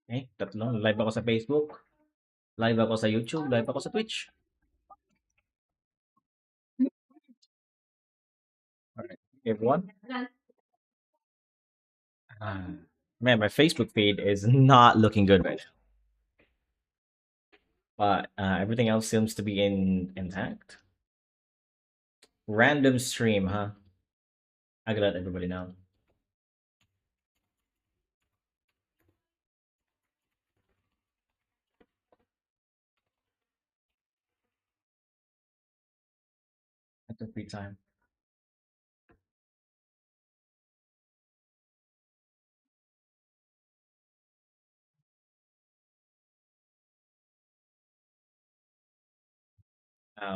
Tatlo. Live ako sa Facebook, live ako sa YouTube, live ako sa Twitch. Alright. Everyone? Uh, Man, my Facebook feed is not looking good right now. But everything else seems to be intact. Random stream, huh? I gotta let everybody know. At the free time.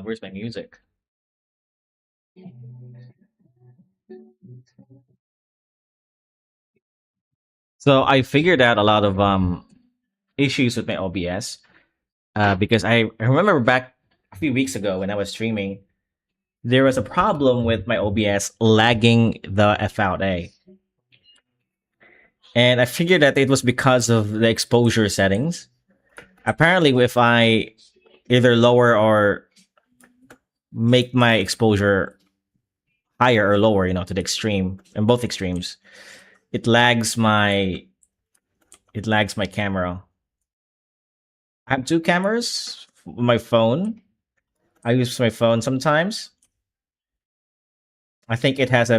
Where's my music? So I figured out a lot of issues with my OBS because I remember back a few weeks ago when I was streaming, there was a problem with my OBS lagging the F out A. And I figured that it was because of the exposure settings. Apparently, if I either lower or make my exposure higher or lower, to the extreme, and both extremes, it lags my camera. I have two cameras. My phone. I use my phone sometimes. I think it has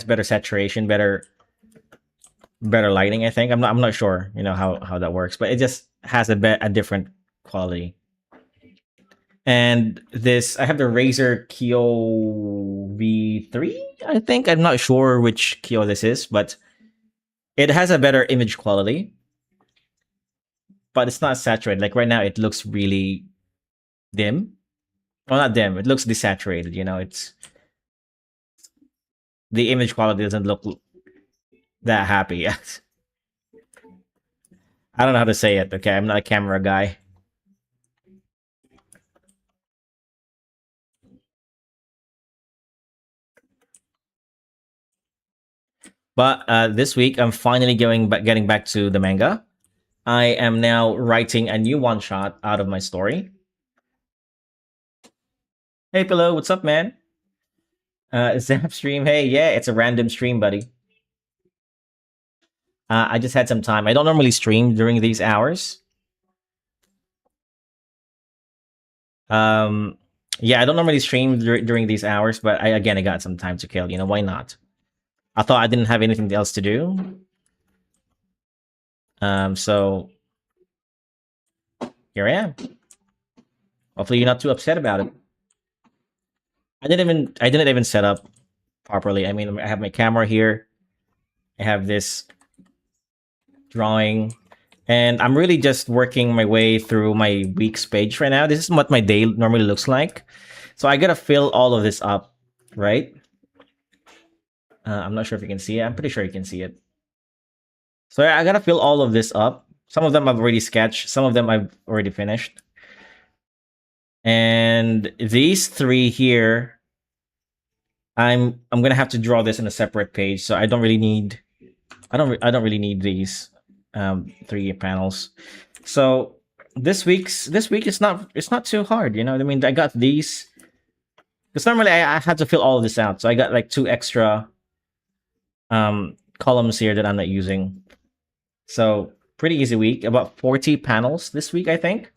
better saturation, better lighting. I think I'm not sure. How that works, but it just has a different quality. And this, I have the Razer Kyo V3. I think I'm not sure which Kyo this is, but it has a better image quality. But it's not saturated. Like right now, it looks really dim. Well, not dim. It looks desaturated. It's the image quality doesn't look that happy. I don't know how to say it. Okay, I'm not a camera guy. But this week, I'm finally getting back to the manga. I am now writing a new one shot out of my story. Hey, Pillow, what's up, man? Zap stream. Hey, yeah, it's a random stream, buddy. I just had some time. I don't normally stream during these hours. Um, yeah, I don't normally stream during these hours, but I got some time to kill. Why not? I thought I didn't have anything else to do. So here I am. Hopefully, you're not too upset about it. I didn't even set up properly. I mean, I have my camera here. I have this drawing, and I'm really just working my way through my week's page right now. This is what my day normally looks like. So I gotta fill all of this up, right? I'm not sure if you can see it. I'm pretty sure you can see it. So I gotta fill all of this up. Some of them I've already sketched. Some of them I've already finished. And these three here, I'm gonna have to draw this in a separate page. So I don't really need I don't really need these three panels. So this week it's not too hard. You know what I mean? I got these because normally I had to fill all of this out. So I got like two extra columns here that I'm not using. So pretty easy week. About 40 panels this week, I think.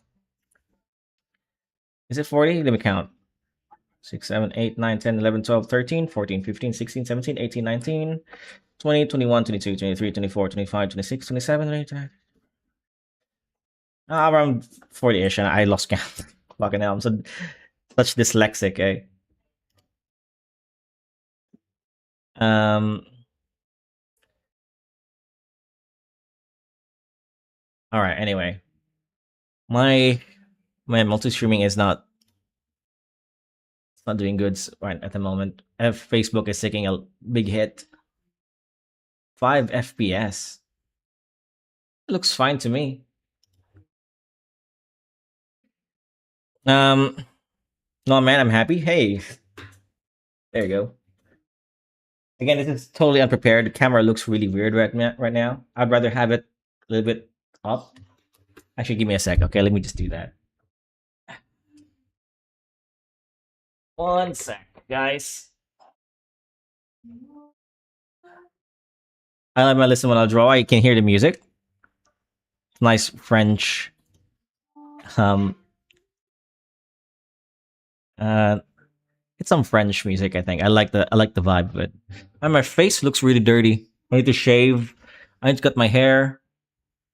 Is it 40? Let me count. 6, 7, 8, 9, 10, 11, 12, 13, 14, 15, 16, 17, 18, 19, 20, 21, 22, 23, 24, 25, 26, 27, 28. Around 40-ish, and I lost count. Fucking hell, I'm such dyslexic, eh? Um. All right. Anyway, my multi-streaming is not doing good right at the moment. If Facebook is taking a big hit. 5 FPS. Looks fine to me. Um. No, man, I'm happy. Hey, there you go. Again, this is totally unprepared. The camera looks really weird right now. I'd rather have it a little bit up. Actually, give me a sec. Okay, let me just do that. One sec, guys. I let my listen when I draw. I can hear the music. Nice French. Um. Uh. It's some French music. I think I like the vibe of it. And my face looks really dirty. I need to shave. I need to cut my hair.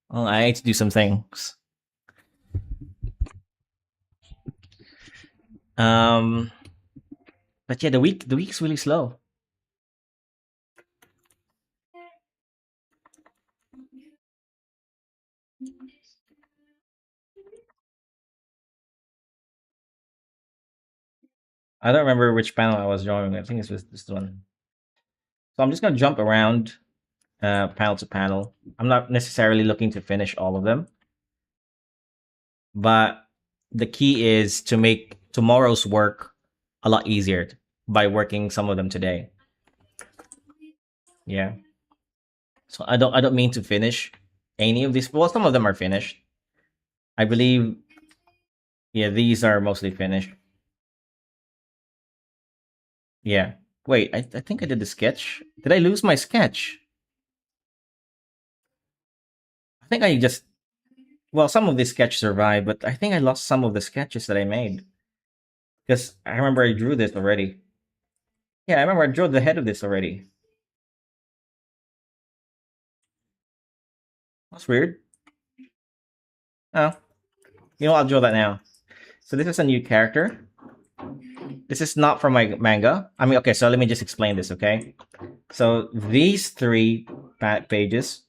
Oh, I need to do some things. Um. But yeah, the week's really slow. I don't remember which panel I was drawing. I think it was this one. So I'm just gonna jump around panel to panel. I'm not necessarily looking to finish all of them, but the key is to make tomorrow's work a lot easier by working some of them today. Yeah. So I don't mean to finish any of these. Well, some of them are finished. I believe. Yeah, these are mostly finished. Yeah. Wait, I think I did the sketch. Did I lose my sketch? I think I just well, some of the sketch survived, but I think I lost some of the sketches that I made because I remember I drew this already. Yeah, I remember I drew the head of this already. That's weird. Oh, you know, I'll draw that now. So this is a new character. This is not from my manga. I mean, okay, so let me just explain this, okay? So these three pages,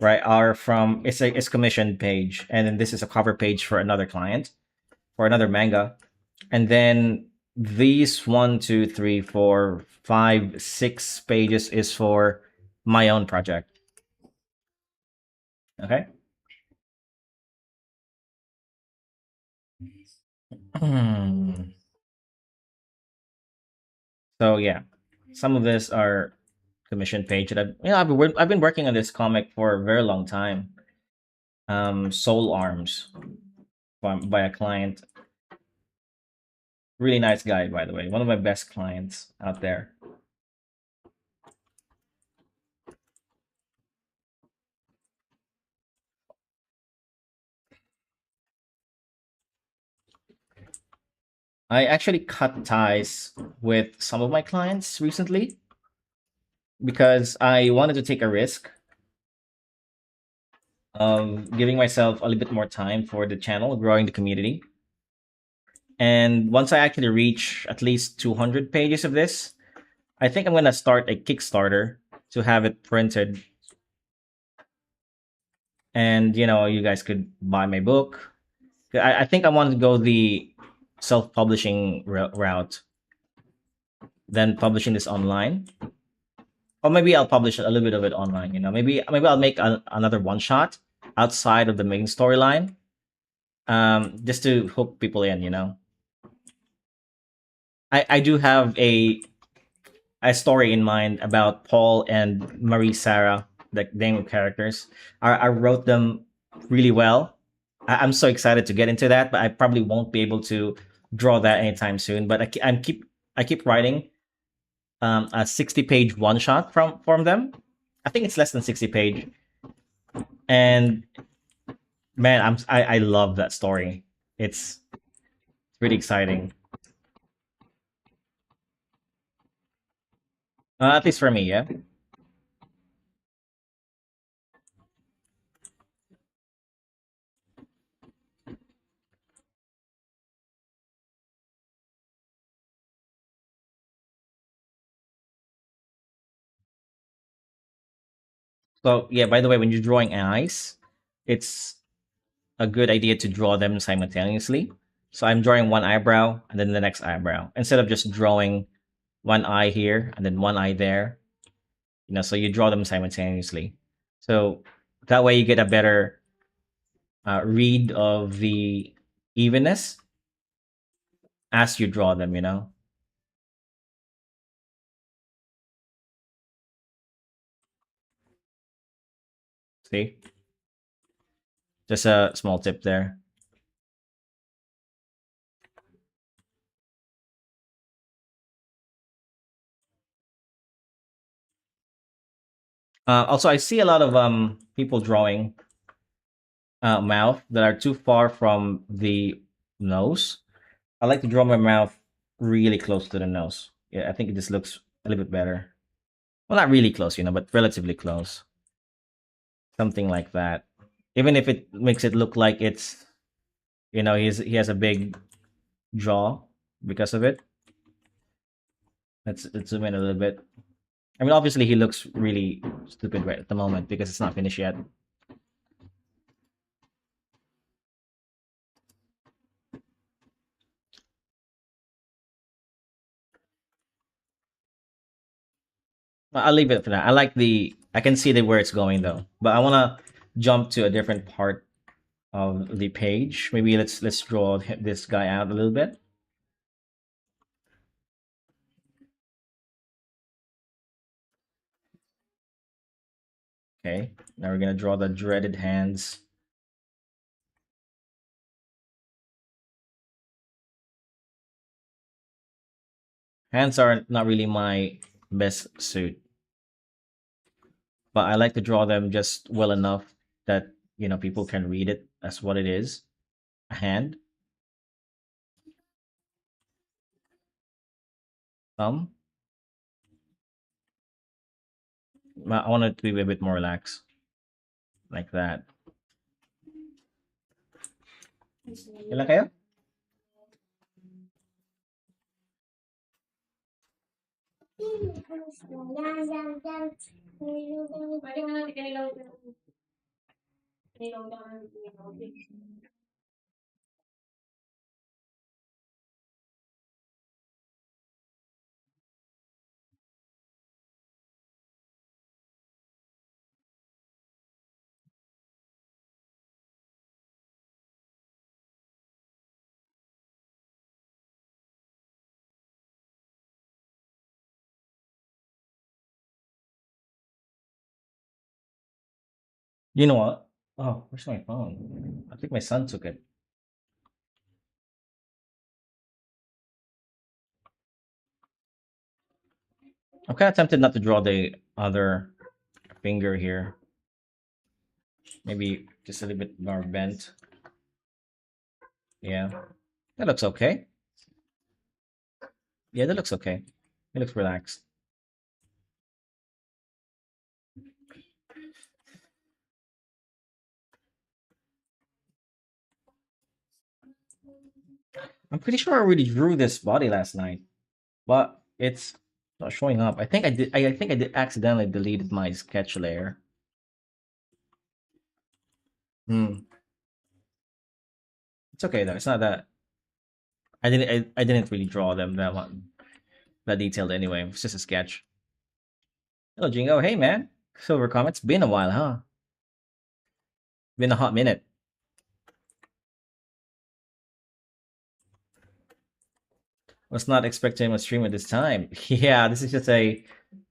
right, are from it's commission page, and then this is a cover page for another client for another manga, and then these one, two, three, four, five, 6 pages is for my own project. Okay. So yeah, some of this are commission page that I've been working on this comic for a very long time. Soul Arms by a client, really nice guy by the way, one of my best clients out there. I actually cut ties with some of my clients recently because I wanted to take a risk of giving myself a little bit more time for the channel, growing the community. And once I actually reach at least 200 pages of this, I think I'm going to start a Kickstarter to have it printed. And, you know, you guys could buy my book. I think I want to go the self publishing route, then publishing this online. Or maybe I'll publish a little bit of it online, you know. Maybe I'll make another one shot outside of the main storyline, just to hook people in, you know. I do have a story in mind about Paul and Marie Sarah, the name of characters. I wrote them really well. I'm so excited to get into that, but I probably won't be able to draw that anytime soon. But I keep writing a 60 page one shot from them. I think it's less than 60 page, and man, I love that story. It's really exciting. At least for me, yeah. So yeah, by the way, when you're drawing eyes, it's a good idea to draw them simultaneously. So I'm drawing one eyebrow and then the next eyebrow instead of just drawing one eye here and then one eye there. You know, so you draw them simultaneously. So that way you get a better read of the evenness as you draw them. You know, see. Just a small tip there. Also, I see a lot of people drawing mouth that are too far from the nose. I like to draw my mouth really close to the nose. Yeah, I think it just looks a little bit better. Well, not really close, but relatively close. Something like that. Even if it makes it look like he has a big jaw because of it. Let's zoom in a little bit. I mean, obviously he looks really stupid right at the moment because it's not finished yet. I'll leave it for that. I can see where it's going though, but I want to jump to a different part of the page. Maybe let's draw this guy out a little bit. Okay, now we're gonna draw the dreaded hands. Hands are not really my best suit, but I like to draw them just well enough that people can read it as what it is, a hand. Thumb. I want it to be a bit more relaxed, like that. Ilan kayo? You know what? Oh, where's my phone? I think my son took it. I'm kind of tempted not to draw the other finger here. Maybe just a little bit more bent. Yeah, that looks okay. Yeah, that looks okay. It looks relaxed. I'm pretty sure I already drew this body last night, but it's not showing up. I think I did. I think I did accidentally deleted my sketch layer. Hmm. It's okay though. It's not that I didn't really draw them that detailed anyway. It's just a sketch. Hello, Jingo. Hey, man. Silver comments. Been a while, huh? Been a hot minute. Was not expecting a stream at this time. Yeah, this is just a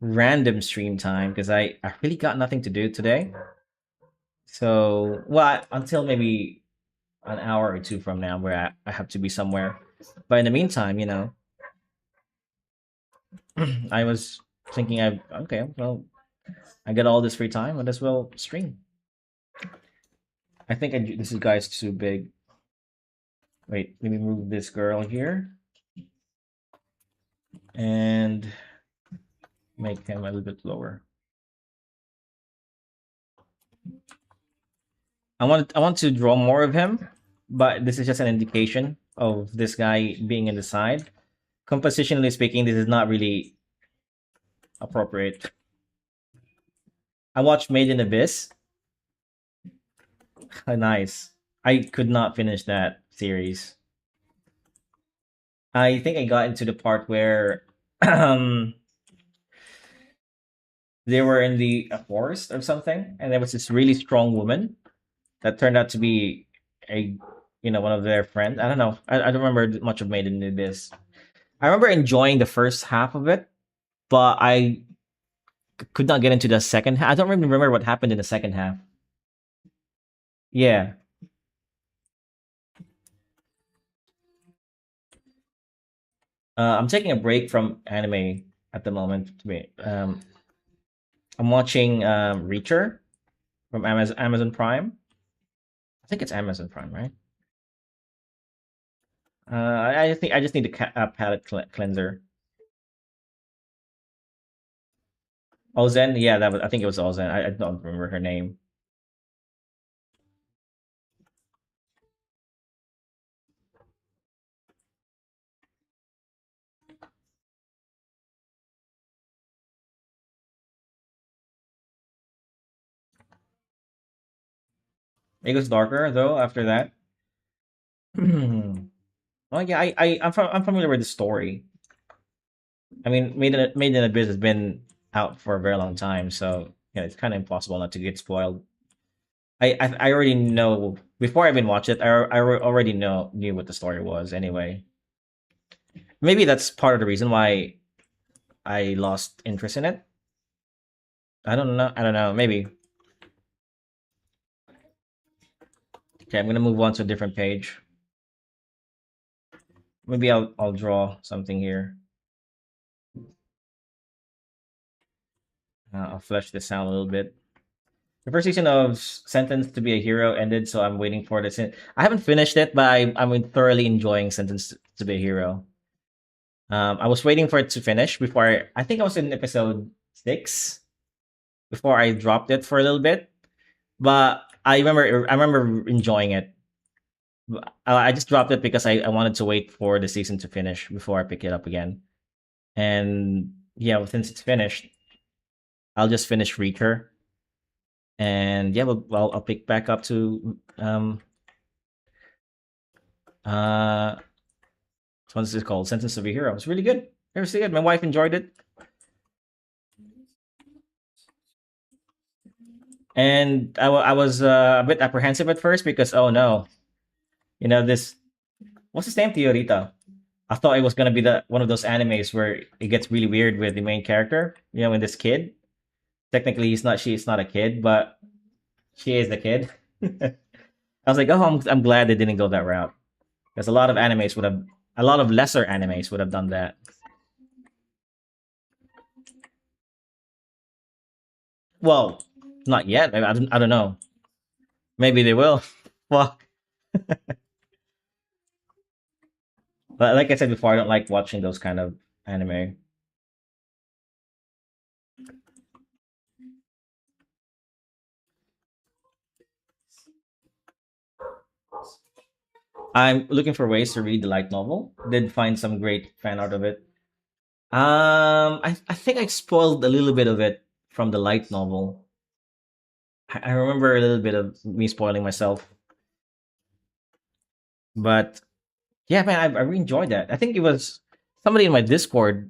random stream time because I really got nothing to do today. So, well, until maybe an hour or two from now, where I have to be somewhere. But in the meantime, I was thinking, okay, well, I got all this free time, might as well stream. I think this guy's too big. Wait, let me move this girl here and make him a little bit lower. I want to draw more of him, but this is just an indication of this guy being in the side. Compositionally speaking, this is not really appropriate. I watched Made in Abyss. Nice. I could not finish that series. I think I got into the part where um they were in the forest or something, and there was this really strong woman that turned out to be a one of their friends. I don't know. I don't remember much of Made in Abyss. I remember enjoying the first half of it, but I could not get into the second half. I don't really remember what happened in the second half. Yeah. I'm taking a break from anime at the moment. I'm watching Reacher from Amazon Prime. I think it's Amazon Prime, right? I think I just need a palette cleanser. Ozen, yeah, that was. I think it was Ozen. I don't remember her name. It goes darker though after that. Oh yeah, I'm familiar with the story. I mean, Made in Abyss has been out for a very long time, so yeah, it's kind of impossible not to get spoiled. I already know before I even watched it. Already knew what the story was anyway. Maybe that's part of the reason why I lost interest in it. I don't know. I don't know. Maybe. Okay, I'm gonna move on to a different page. Maybe I'll draw something here. I'll flesh this out a little bit. The first season of Sentenced to be a Hero ended, so I'm waiting for this. I haven't finished it, but I'm thoroughly enjoying Sentenced to be a Hero. I was waiting for it to finish before I think I was in episode 6 before I dropped it for a little bit. But I remember enjoying it. I just dropped it because I wanted to wait for the season to finish before I pick it up again. And yeah, well, since it's finished, I'll just finish Reacher, and yeah, I'll pick back up to uh what is it called? Sentence of a Hero. It's really good. It was really good. My wife enjoyed it, and I was a bit apprehensive at first because oh no, this what's his name, Theorita. I thought it was gonna be the one of those animes where it gets really weird with the main character. In this kid. Technically, she's not a kid, but she is the kid. I was like, oh, I'm glad they didn't go that route because a lot of lesser animes would have done that. Well, not yet. I don't know. Maybe they will. Well, but like I said before, I don't like watching those kind of anime. I'm looking for ways to read the light novel. Did find some great fan art of it. I think I spoiled a little bit of it from the light novel. I remember a little bit of me spoiling myself, but yeah, man, I really enjoyed that. I think it was somebody in my Discord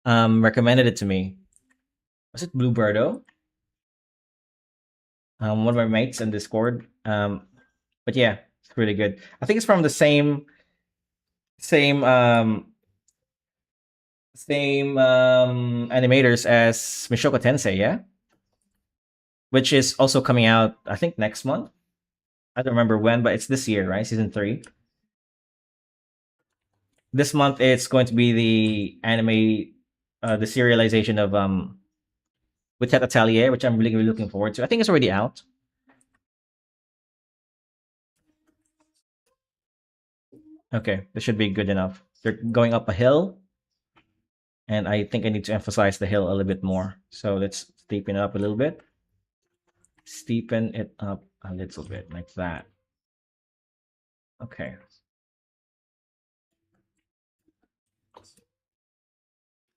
recommended it to me. Was it Bluebirdo? One of my mates in Discord. But yeah, it's really good. I think it's from the same animators as Mishoko Tensei, yeah, which is also coming out I think next month. I don't remember when, but it's this year, right? Season 3. This month it's going to be the anime, the serialization of with Tet Atelier, which I'm really looking forward to. I think it's already out. Okay, this should be good enough. They're going up a hill, and I think I need to emphasize the hill a little bit more. So let's steepen it up a little bit. Steepen it up a little bit like that. Okay.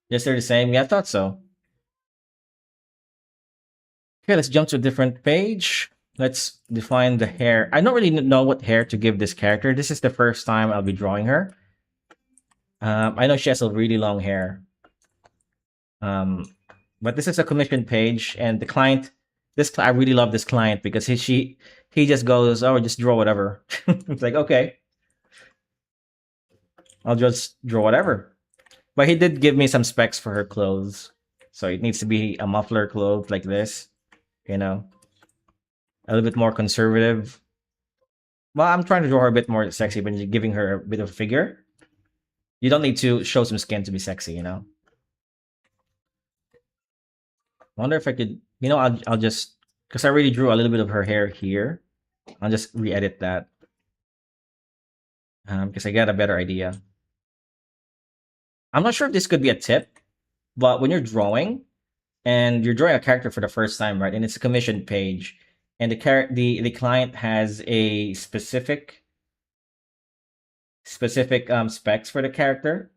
Yes, they're the same. Yeah, I thought so. Okay, let's jump to a different page. Let's define the hair. I don't really know what hair to give this character. This is the first time I'll be drawing her. I know she has a really long hair. Um, but this is a commission page, and the client, I really love this client because he just goes, oh, just draw whatever. It's like okay, I'll just draw whatever. But he did give me some specs for her clothes, so it needs to be a muffler cloth like this, you know, a little bit more conservative. Well, I'm trying to draw her a bit more sexy, but giving her a bit of a figure. You don't need to show some skin to be sexy, you know. I wonder if I could, I'll just because I already drew a little bit of her hair here. I'll just re-edit that because I got a better idea. I'm not sure if this could be a tip, but when you're drawing and you're drawing a character for the first time, right, and it's a commission page, and the client has a specific specs for the character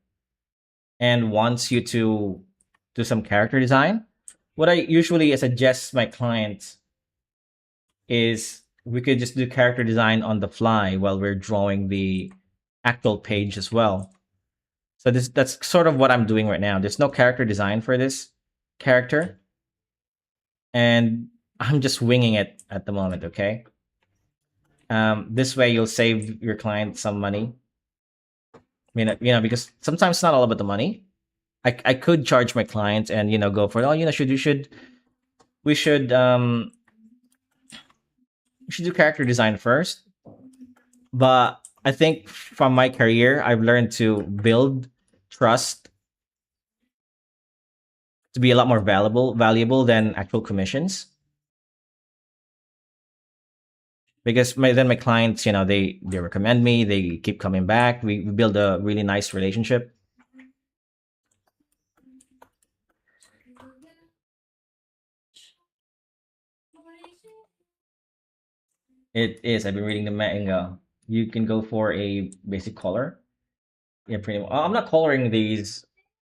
and wants you to do some character design, what I usually suggest my clients is we could just do character design on the fly while we're drawing the actual page as well. So that's sort of what I'm doing right now. There's no character design for this character, and I'm just winging it at the moment. Okay. This way you'll save your client some money. Because sometimes it's not all about the money. I could charge my clients and go for we should do character design first. But I think from my career, I've learned to build trust to be a lot more valuable than actual commissions. Because my clients, they recommend me, they keep coming back. We build a really nice relationship. It is. I've been reading the manga. You can go for a basic color. Yeah, pretty much. I'm not coloring these,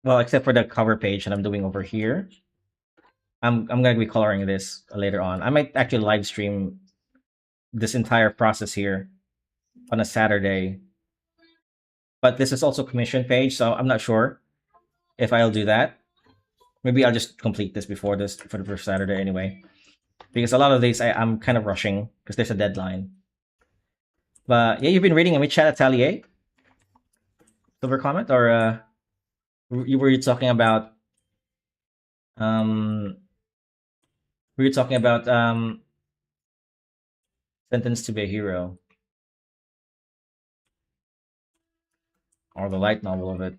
well, except for the cover page that I'm doing over here. I'm gonna be coloring this later on. I might actually live stream this entire process here on a Saturday. But this is also commission page, so I'm not sure if I'll do that. Maybe I'll just complete this before this for the first Saturday anyway. Because a lot of these I'm kind of rushing because there's a deadline. But yeah, you've been reading a Chat Atelier? Silver comment? Or were you talking about um were you talking about Sentenced to be a Hero? Or the light novel of it?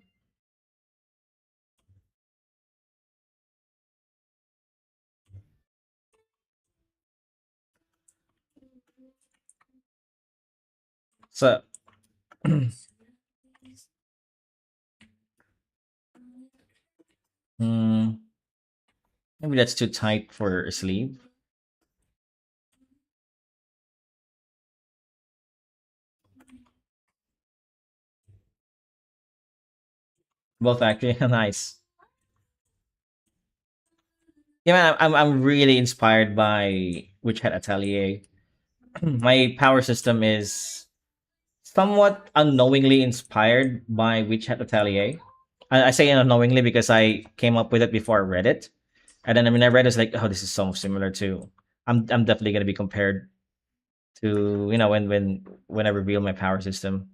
So hmm, maybe that's too tight for a sleeve. Both actually nice. Yeah, man, I'm really inspired by Witch Hat Atelier. My power system is somewhat unknowingly inspired by Witch Hat Atelier. I say unknowingly because I came up with it before I read it, and then I read it, it's like, oh, this is so similar to. I'm definitely gonna be compared to when I reveal my power system.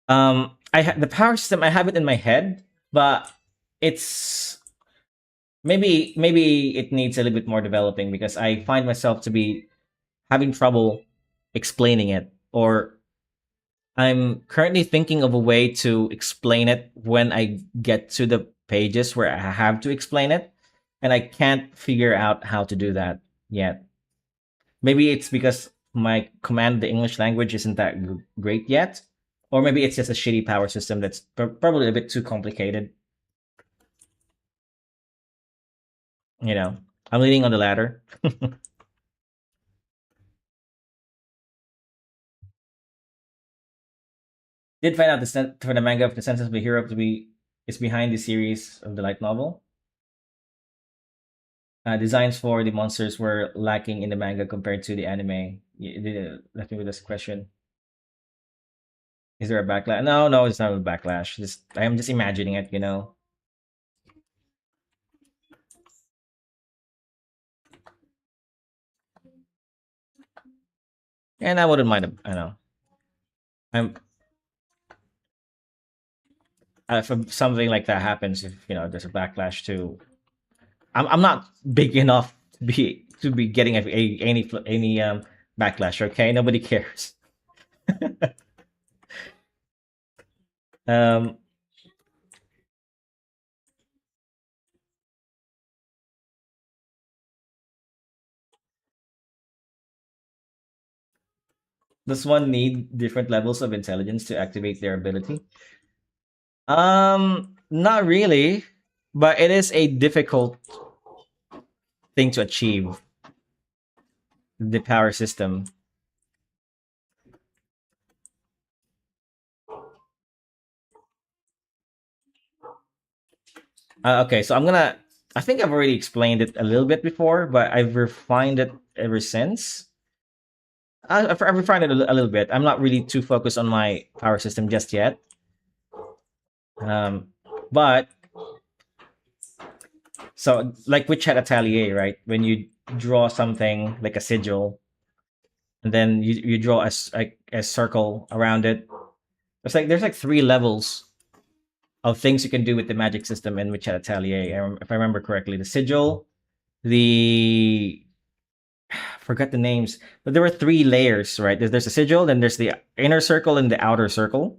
The power system I have it in my head, but it's maybe it needs a little bit more developing because I find myself to be having trouble explaining it, or I'm currently thinking of a way to explain it when I get to the pages where I have to explain it, and I can't figure out how to do that yet. Maybe it's because my command the English language isn't that great yet, or maybe it's just a shitty power system that's probably a bit too complicated. You know, I'm leaning on the latter. Did find out for the manga of the Sentence of the Hero to be is behind the series of the light novel. Designs for the monsters were lacking in the manga compared to the anime. Left me with this question: is there a backlash? No, no, it's not a backlash. Just I am just imagining it, you know. And I wouldn't mind. I know. I'm if something like that happens, if there's a backlash too. I'm not big enough to be getting any backlash. Okay, nobody cares. Um, does one need different levels of intelligence to activate their ability? Not really, but it is a difficult thing to achieve. The power system. Okay, so I'm gonna. I think I've already explained it a little bit before, but I've refined it ever since. I've refined it a little bit. I'm not really too focused on my power system just yet. Um, but so like with Chat Atelier, right? When you draw something like a sigil, and then you draw a circle around it. There's like three levels of things you can do with the magic system in with Chat Atelier. If I remember correctly, the sigil, the I forgot the names, but there were three layers, right? There's a sigil, then there's the inner circle and the outer circle,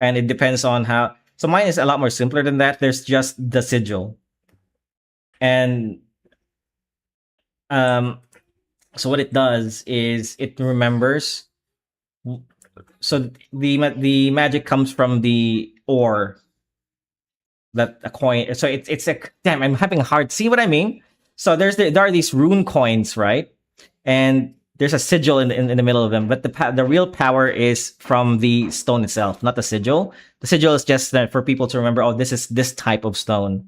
and it depends on how. So mine is a lot more simpler than that. There's just the sigil, and um, so what it does is it remembers. So the magic comes from the ore that a coin. So it's a damn. I'm having a hard. See what I mean? So there are these rune coins, right? And there's a sigil in the middle of them, but the real power is from the stone itself, not the sigil. The sigil is just for people to remember. Oh, this is this type of stone.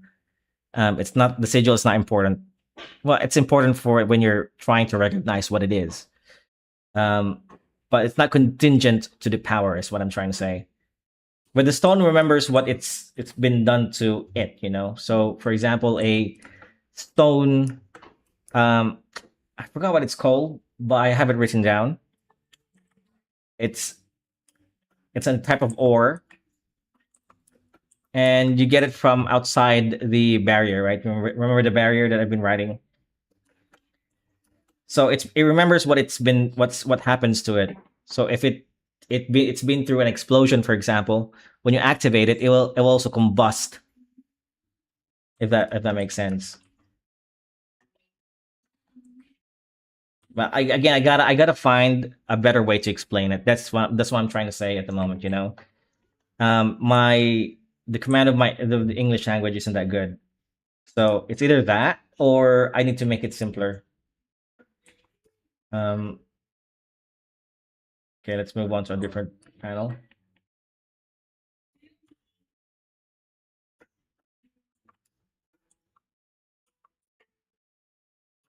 It's not the sigil is not important. Well, it's important for when you're trying to recognize what it is. Um, but it's not contingent to the power, is what I'm trying to say. But the stone remembers what it's been done to it, you know. So, for example, a stone, um, I forgot what it's called, but I have it written down. It's it's a type of ore, and you get it from outside the barrier, right? Remember the barrier that I've been writing. So it remembers what happens to it. So if it's been through an explosion, for example, when you activate it, it will also combust. If that makes sense. But again, I gotta find a better way to explain it. That's what I'm trying to say at the moment. You know, my the command of the English language isn't that good. So it's either that or I need to make it simpler. Um, okay, let's move on to a different panel.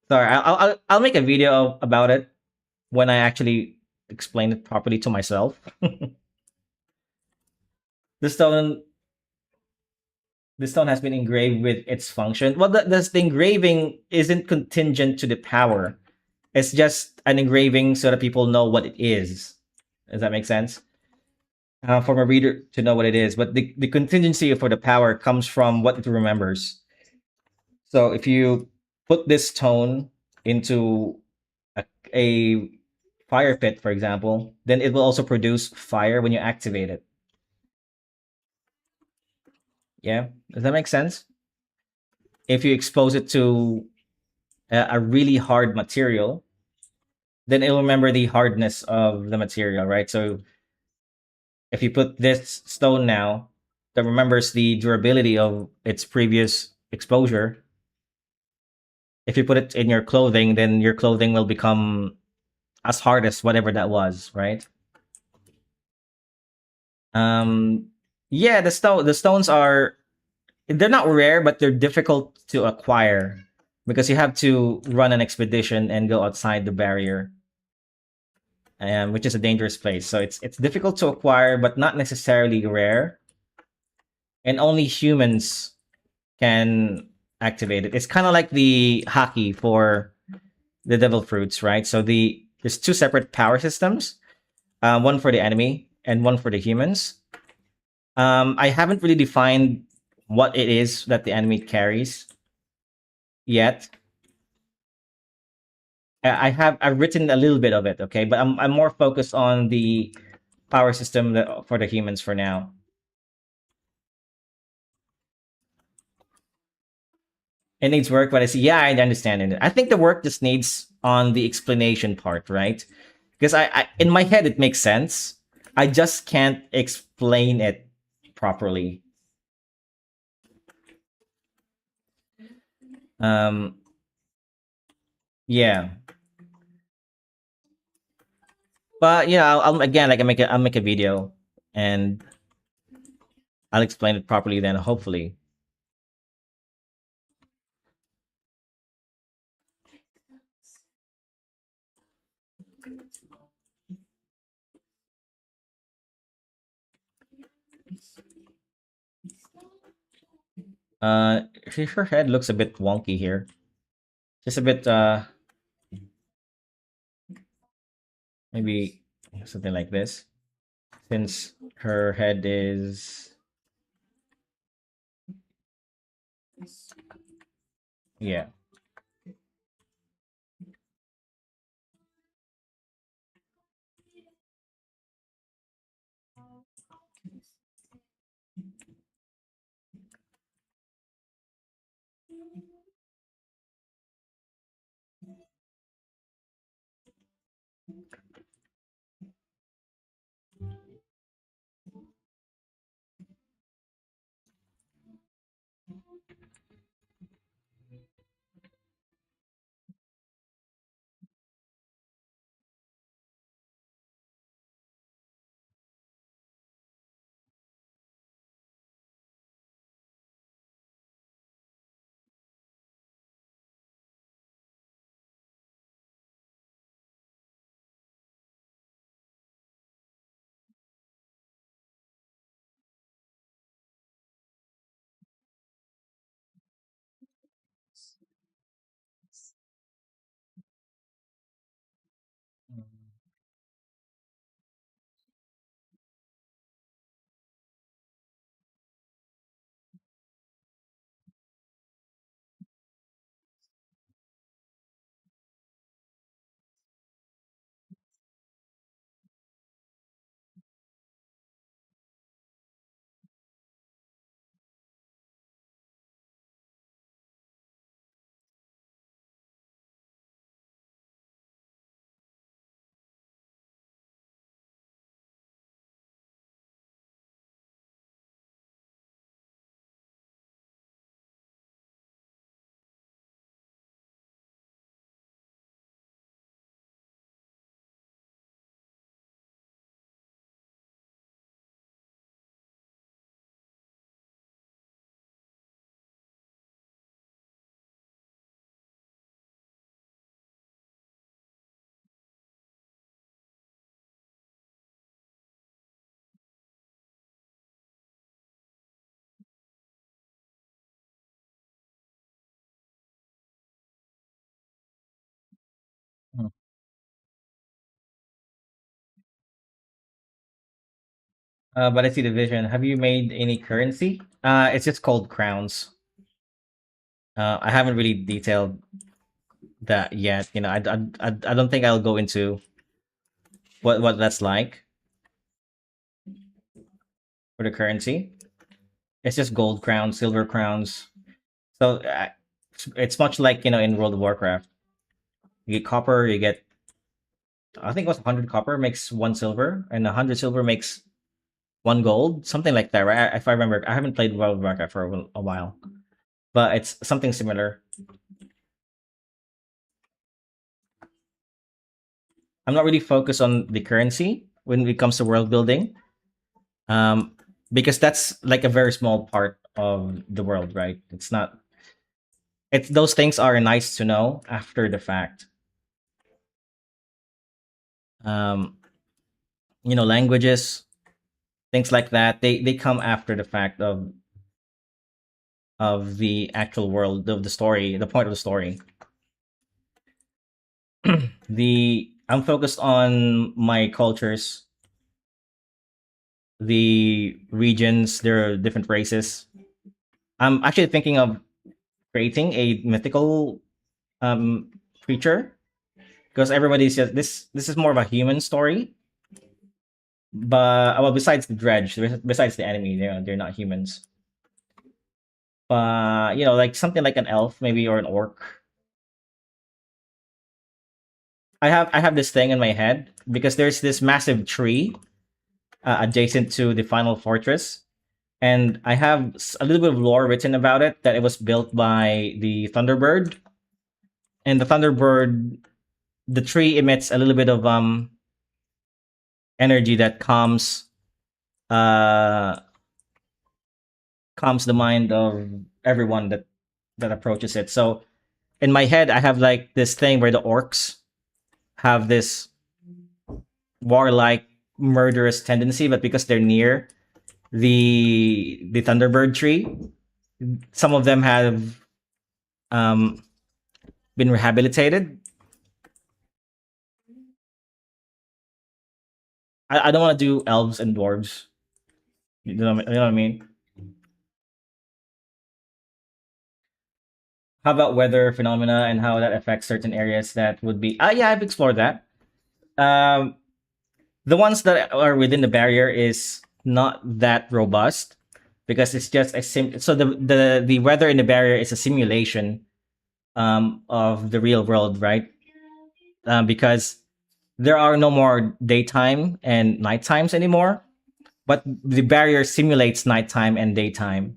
Sorry, I'll make a video about it when I actually explain it properly to myself. the stone the stone has been engraved with its function. Well, the engraving isn't contingent to the power. It's just an engraving so that people know what it is. Does that make sense? For a reader to know what it is, but the contingency for the power comes from what it remembers. So if you put this stone into a fire pit, for example, then it will also produce fire when you activate it. Yeah, does that make sense? If you expose it to a really hard material, then it'll remember the hardness of the material, right? So if you put this stone now that remembers the durability of its previous exposure, if you put it in your clothing, then your clothing will become as hard as whatever that was, right? Um, yeah, the stones are they're not rare, but they're difficult to acquire because you have to run an expedition and go outside the barrier, which is a dangerous place. So it's difficult to acquire, but not necessarily rare. And only humans can activate it. It's kind of like the hockey for the devil fruits, right? So there's two separate power systems, one for the enemy and one for the humans. I haven't really defined what it is that the enemy carries yet. I've written a little bit of it, okay, but I'm more focused on the power system for the humans for now. It needs work, but I see. Yeah, I understand it. I think the work just needs on the explanation part, right? Because in my head it makes sense. I just can't explain it properly. Um, yeah, but yeah, I'll again like I'll make a video and I'll explain it properly then. Hopefully, her head looks a bit wonky here. Just a bit maybe something like this. Since her head is yeah. Mm. But I see the vision. Have you made any currency? It's just called crowns. I haven't really detailed that yet. You know, I don't think I'll go into what that's like for the currency. It's just gold crowns, silver crowns. So it's much like in World of Warcraft. You get copper, you get I think it was 100 copper makes one silver, and 100 silver makes one gold, something like that, right? If I remember, I haven't played World of Warcraft for a while, but it's something similar. I'm not really focused on the currency when it comes to world building, um, because that's like a very small part of the world, right? It's not. It's those things are nice to know after the fact. Um, languages, things like that. They come after the fact of the actual world of the story, the point of the story. The I'm focused on my cultures, the regions, there are different races. I'm actually thinking of creating a mythical um creature because everybody says this is more of a human story. But well, besides the dredge, besides the enemy, they're not humans. like something like an elf maybe or an orc. I have this thing in my head because there's this massive tree adjacent to the final fortress, and I have a little bit of lore written about it that it was built by the Thunderbird, and the Thunderbird, the tree emits a little bit of energy that uh calms the mind of everyone that approaches it. So in my head, I have like this thing where the orcs have this warlike murderous tendency, but because they're near the Thunderbird tree, some of them have um been rehabilitated. I don't want to do elves and dwarves. You know what I mean? How about weather phenomena and how that affects certain areas that would be? Yeah, I've explored that. Um, the ones that are within the barrier is not that robust because it's just a so the weather in the barrier is a simulation of the real world, right? Because there are no more daytime and night times anymore, but the barrier simulates nighttime and daytime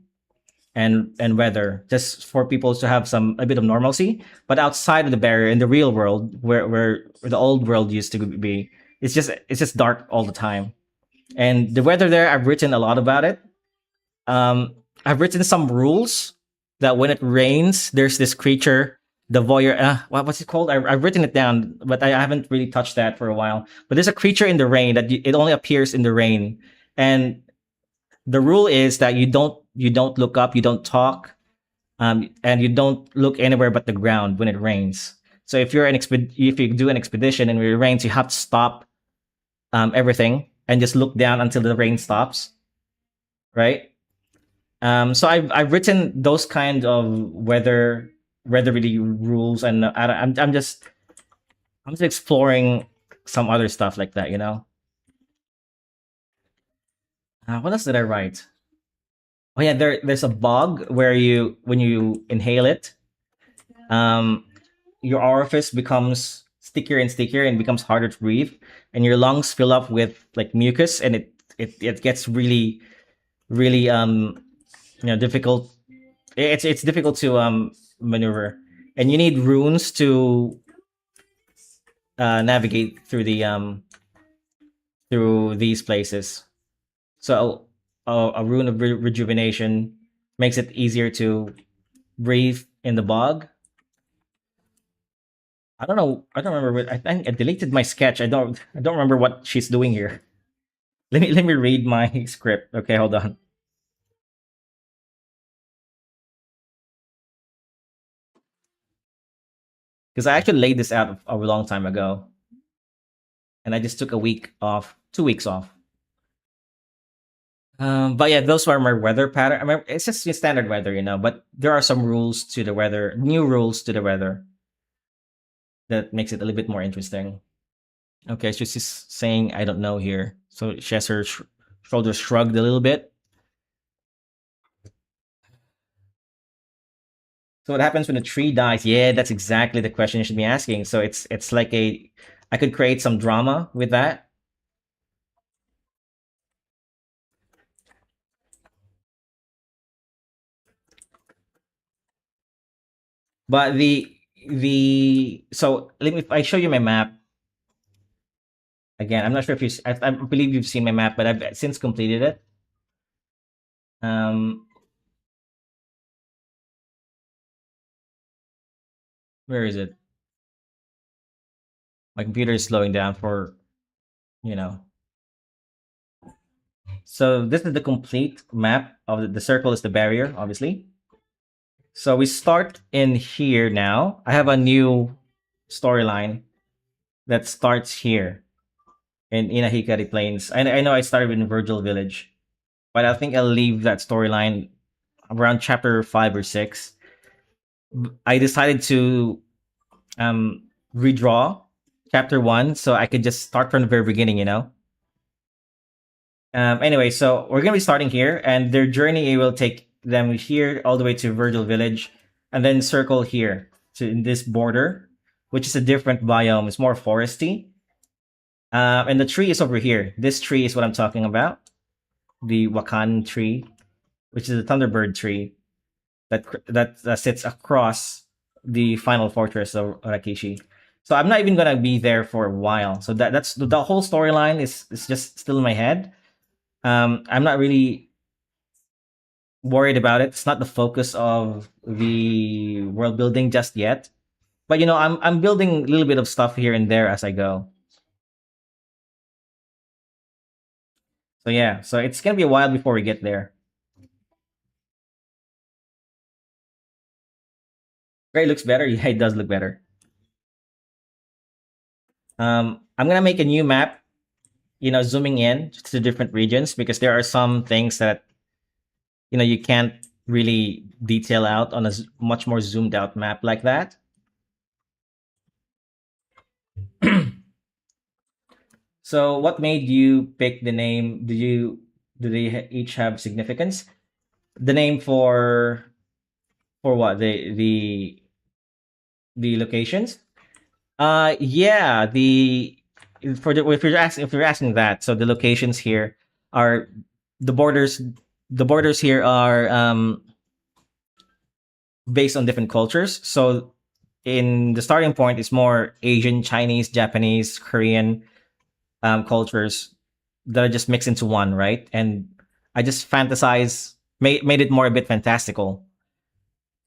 and weather just for people to have some a bit of normalcy. But outside of the barrier in the real world, where the old world used to be, it's just dark all the time. And the weather there, I've written a lot about it. um I've written some rules that when it rains, there's this creature, the voyeur. What's it called? I've written it down, but I haven't really touched that for a while. But there's a creature in the rain that it only appears in the rain, and the rule is that you don't look up, you don't talk, and you don't look anywhere but the ground when it rains. So if you do an expedition and it rains, you have to stop everything and just look down until the rain stops, right? So I've written those kind of weather really rules, and I'm just exploring some other stuff like that. What else did I write? Oh yeah, there's a bug where you when you inhale it, um, your orifice becomes stickier and stickier and becomes harder to breathe, and your lungs fill up with like mucus, and it gets really really difficult. It's difficult to maneuver, and you need runes to navigate through these places. So a rune of rejuvenation makes it easier to breathe in the bog. I don't know. I don't remember. I think I deleted my sketch. I don't remember what she's doing here. Let me read my script. Okay, hold on. Because I actually laid this out a long time ago, and I just took a week off, 2 weeks off. But yeah, those were my weather pattern. I mean, it's just standard weather, But there are some rules to the weather, new rules to the weather that makes it a little bit more interesting. Okay, so she's saying I don't know here. So she has her shoulders shrugged a little bit. So what happens when a tree dies? Yeah, that's exactly the question you should be asking. So it's like I could create some drama with that. But the so let me if I show you my map again. I'm not sure if I believe you've seen my map, but I've since completed it. Um, where is it? My computer is slowing down for you know. So this is the complete map of the circle is the barrier, obviously. So we start in here now. I have a new storyline that starts here in Inahikari Plains. I know I started in Virgil Village, but I think I'll leave that storyline around chapter 5 or 6. I decided to redraw chapter 1 so I could just start from the very beginning. Anyway, so we're gonna be starting here, and their journey will take them here all the way to Virgil Village, and then circle here to in this border, which is a different biome. It's more foresty. And the tree is over here. This tree is what I'm talking about. The Wakan tree, which is a Thunderbird tree that sits across the final fortress of Rakishi. So I'm not even gonna be there for a while. So that's the whole storyline is just still in my head. I'm not really worried about it. It's not the focus of the world building just yet. But I'm building a little bit of stuff here and there as I go. So yeah, so it's gonna be a while before we get there. Right, looks better. Yeah, it does look better. I'm gonna make a new map. Zooming in to the different regions because there are some things that you can't really detail out on a much more zoomed out map like that. So, what made you pick the name? Do they each have significance? The name for what the locations? Yeah, the for the if you're asking that, so the locations here are the borders. The borders here are based on different cultures. So, in the starting point, it's more Asian, Chinese, Japanese, Korean cultures that are just mixed into one, right? And I just made it more a bit fantastical.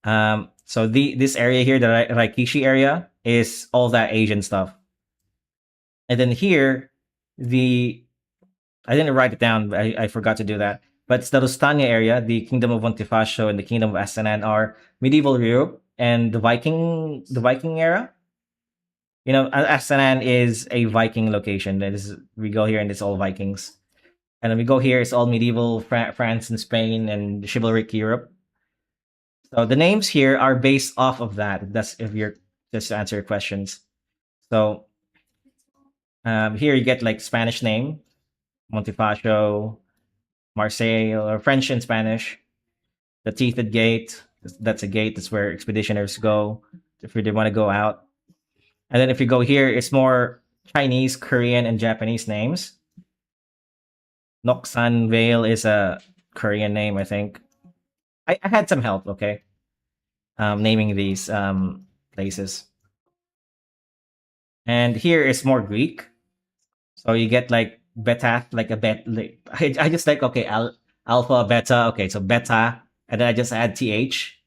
So this area here, the Raikishi area, is all that Asian stuff. And then here, the I didn't write it down. But I forgot to do that. But it's the Rustania area, the Kingdom of Montefacio and the Kingdom of Astanan are medieval Europe and the Viking era. Astanan is a Viking location. We go here and it's all Vikings. And then we go here, it's all medieval France and Spain and chivalric Europe. So the names here are based off of that. That's if you're just to answer your questions. So here you get like Spanish name, Montefacio, Marseille, or French and Spanish. The Teethed Gate, that's a gate. That's where expeditioners go if they want to go out. And then if you go here, it's more Chinese, Korean, and Japanese names. Noksan Vale is a Korean name, I think. I had some help, okay, naming these places. And here is more Greek. So you get like beta, like a bet. Like, I just like, okay, alpha, beta. Okay, so beta. And then I just add th.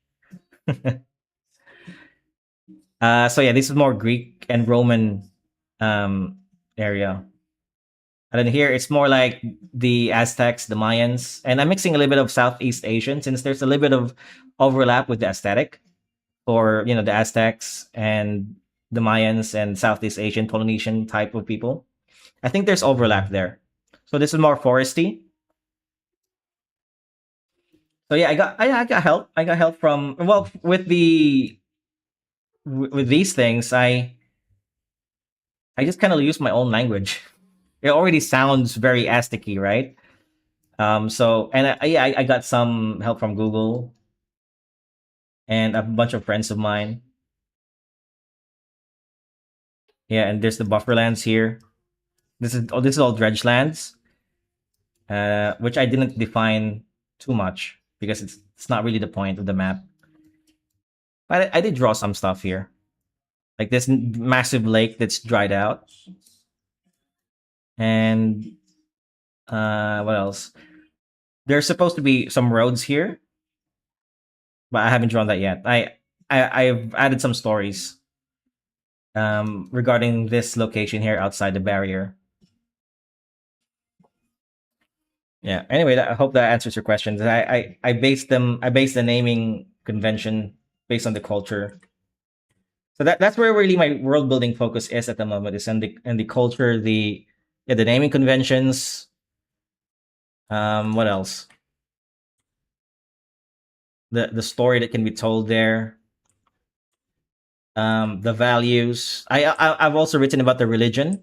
So yeah, this is more Greek and Roman area. And then here it's more like the Aztecs, the Mayans, and I'm mixing a little bit of Southeast Asian since there's a little bit of overlap with the aesthetic for the Aztecs and the Mayans and Southeast Asian Polynesian type of people. I think there's overlap there. So this is more foresty. So yeah, I got help. I got help from with with these things. I just kind of use my own language. It already sounds very Aztec-y, right? So and yeah, I got some help from Google and a bunch of friends of mine. Yeah, and there's the buffer lands here. This is all dredge lands, which I didn't define too much because it's not really the point of the map. But I did draw some stuff here, like this massive lake that's dried out, and what else? There's supposed to be some roads here, but I haven't drawn that yet. I've added some stories regarding this location here outside the barrier. Yeah. Anyway, I hope that answers your questions. I based the naming convention based on the culture. So that's where really my world building focus is at the moment is in the culture, the naming conventions. What else? The story that can be told there. The values. I've also written about the religion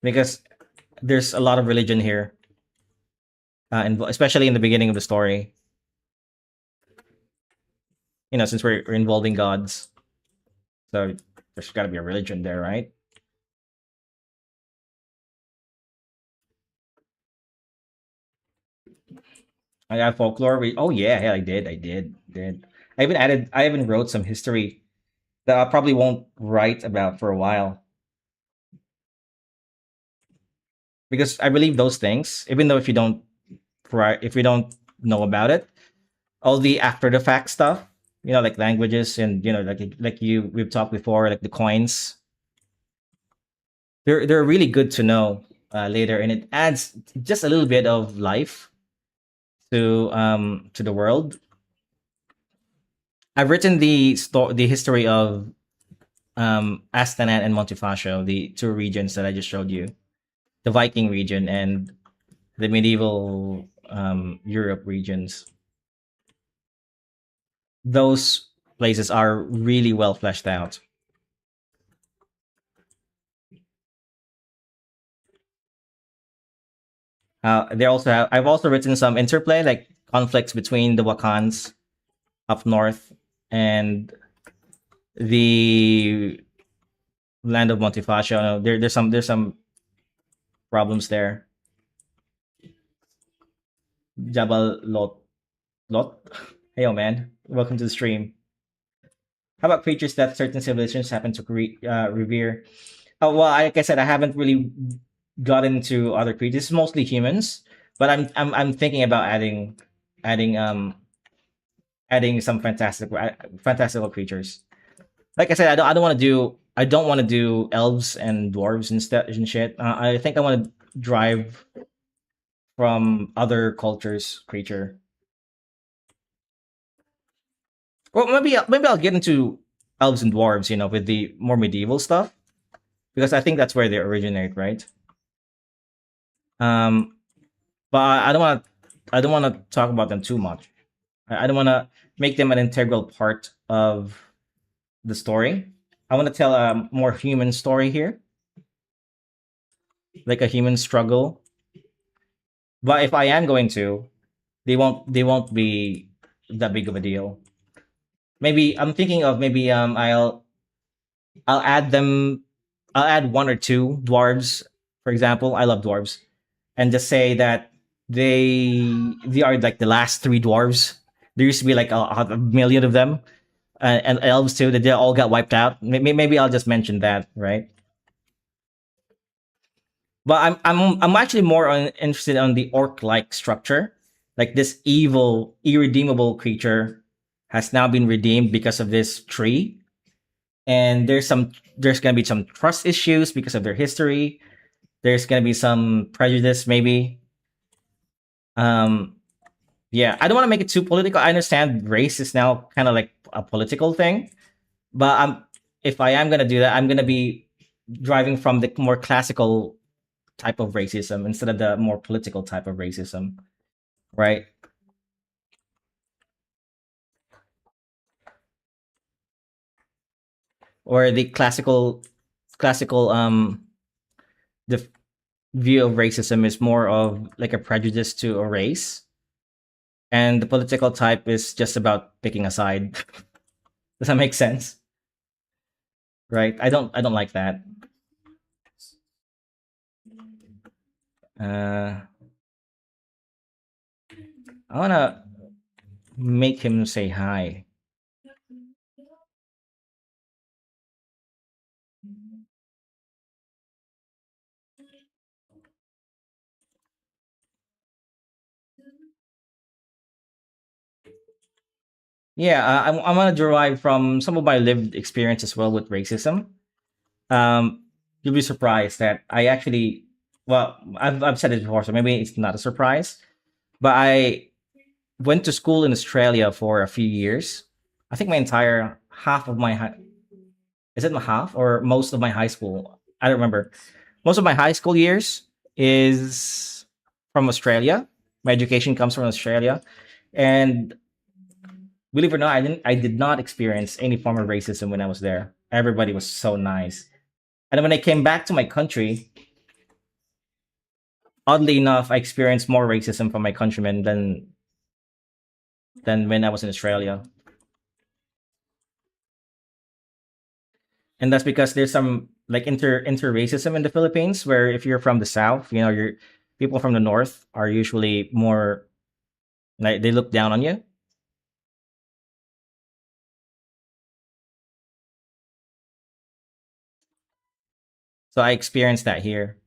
because there's a lot of religion here. and especially in the beginning of the story. Since we're involving gods, so there's got to be a religion there, right? I got folklore. Oh yeah, yeah, I did. I even wrote some history that I probably won't write about for a while because I believe those things, even though if you don't know about it, all the after the fact stuff, like languages and like we've talked before, like the coins, they're really good to know later, and it adds just a little bit of life to the world. I've written the history of Astanan and Montefacio, the two regions that I just showed you, the Viking region and the medieval Europe regions. Those places are really well fleshed out. I've also written some interplay, like conflicts between the Wakans up north and the land of Montefacio. No, there's some problems there. Jabal Lot. Hey, yo, man. Welcome to the stream. How about creatures that certain civilizations happen to revere? Oh, well, like I said, I haven't really got into other creatures. It's mostly humans, but I'm thinking about adding adding some fantastical creatures. Like I said, I don't want to do elves and dwarves and shit. I think I want to drive from other cultures creature. Well, maybe I'll get into elves and dwarves, with the more medieval stuff because I think that's where they originate, right? Um, but I don't want to talk about them too much. I don't want to make them an integral part of the story. I want to tell a more human story here, like a human struggle. But if I am going to, they won't be that big of a deal. Maybe I'm thinking of maybe I'll add them. I'll add one or two dwarves, for example. I love dwarves, and just say that they are like the last three dwarves. There used to be like a million of them, and elves too. That they all got wiped out. Maybe I'll just mention that, right? But I'm actually more interested on the orc-like structure. Like this evil, irredeemable creature has now been redeemed because of this tree, and there's gonna be some trust issues because of their history. There's gonna be some prejudice, maybe. Um, yeah, I don't want to make it too political. I understand race is now kind of like a political thing, but if I am gonna do that, I'm gonna be driving from the more classical type of racism instead of the more political type of racism, right? Or the classical the view of racism is more of like a prejudice to a race, and the political type is just about picking a side. Does that make sense? Right? I don't like that. Uh, I wanna make him say hi. Yeah, I'm gonna derive from some of my lived experience as well with racism. Um, you'll be surprised that I actually, well, I've said it before, so maybe it's not a surprise, but I went to school in Australia for a few years. I think my entire half of my is it my half or most of my high school? I don't remember. Most of my high school years is from Australia. My education comes from Australia, and believe it or not, I did not experience any form of racism when I was there. Everybody was so nice. And then when I came back to my country, Oddly enough, I experienced more racism from my countrymen than when I was in Australia. And that's because there's some like inter racism in the Philippines, where if you're from the south, you know, you're people from the north are usually more like they look down on you. So I experienced that here.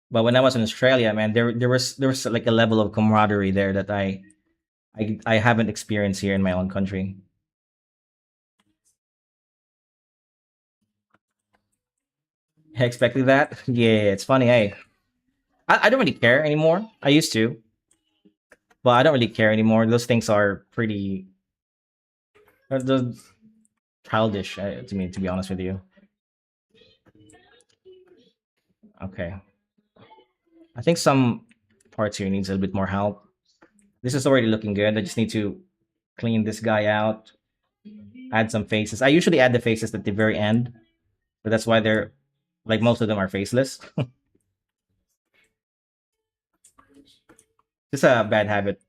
But when I was in Australia, man, there was like a level of camaraderie there that I haven't experienced here in my own country. I expected that. Yeah, it's funny. Hey, I don't really care anymore. I used to, but I don't really care anymore. Those things are pretty those childish to me, to be honest with you. Okay, I think some parts here needs a little bit more help. This is already looking good. I just need to clean this guy out, add some faces. I usually add the faces at the very end, but that's why they're like most of them are faceless. Just a bad habit.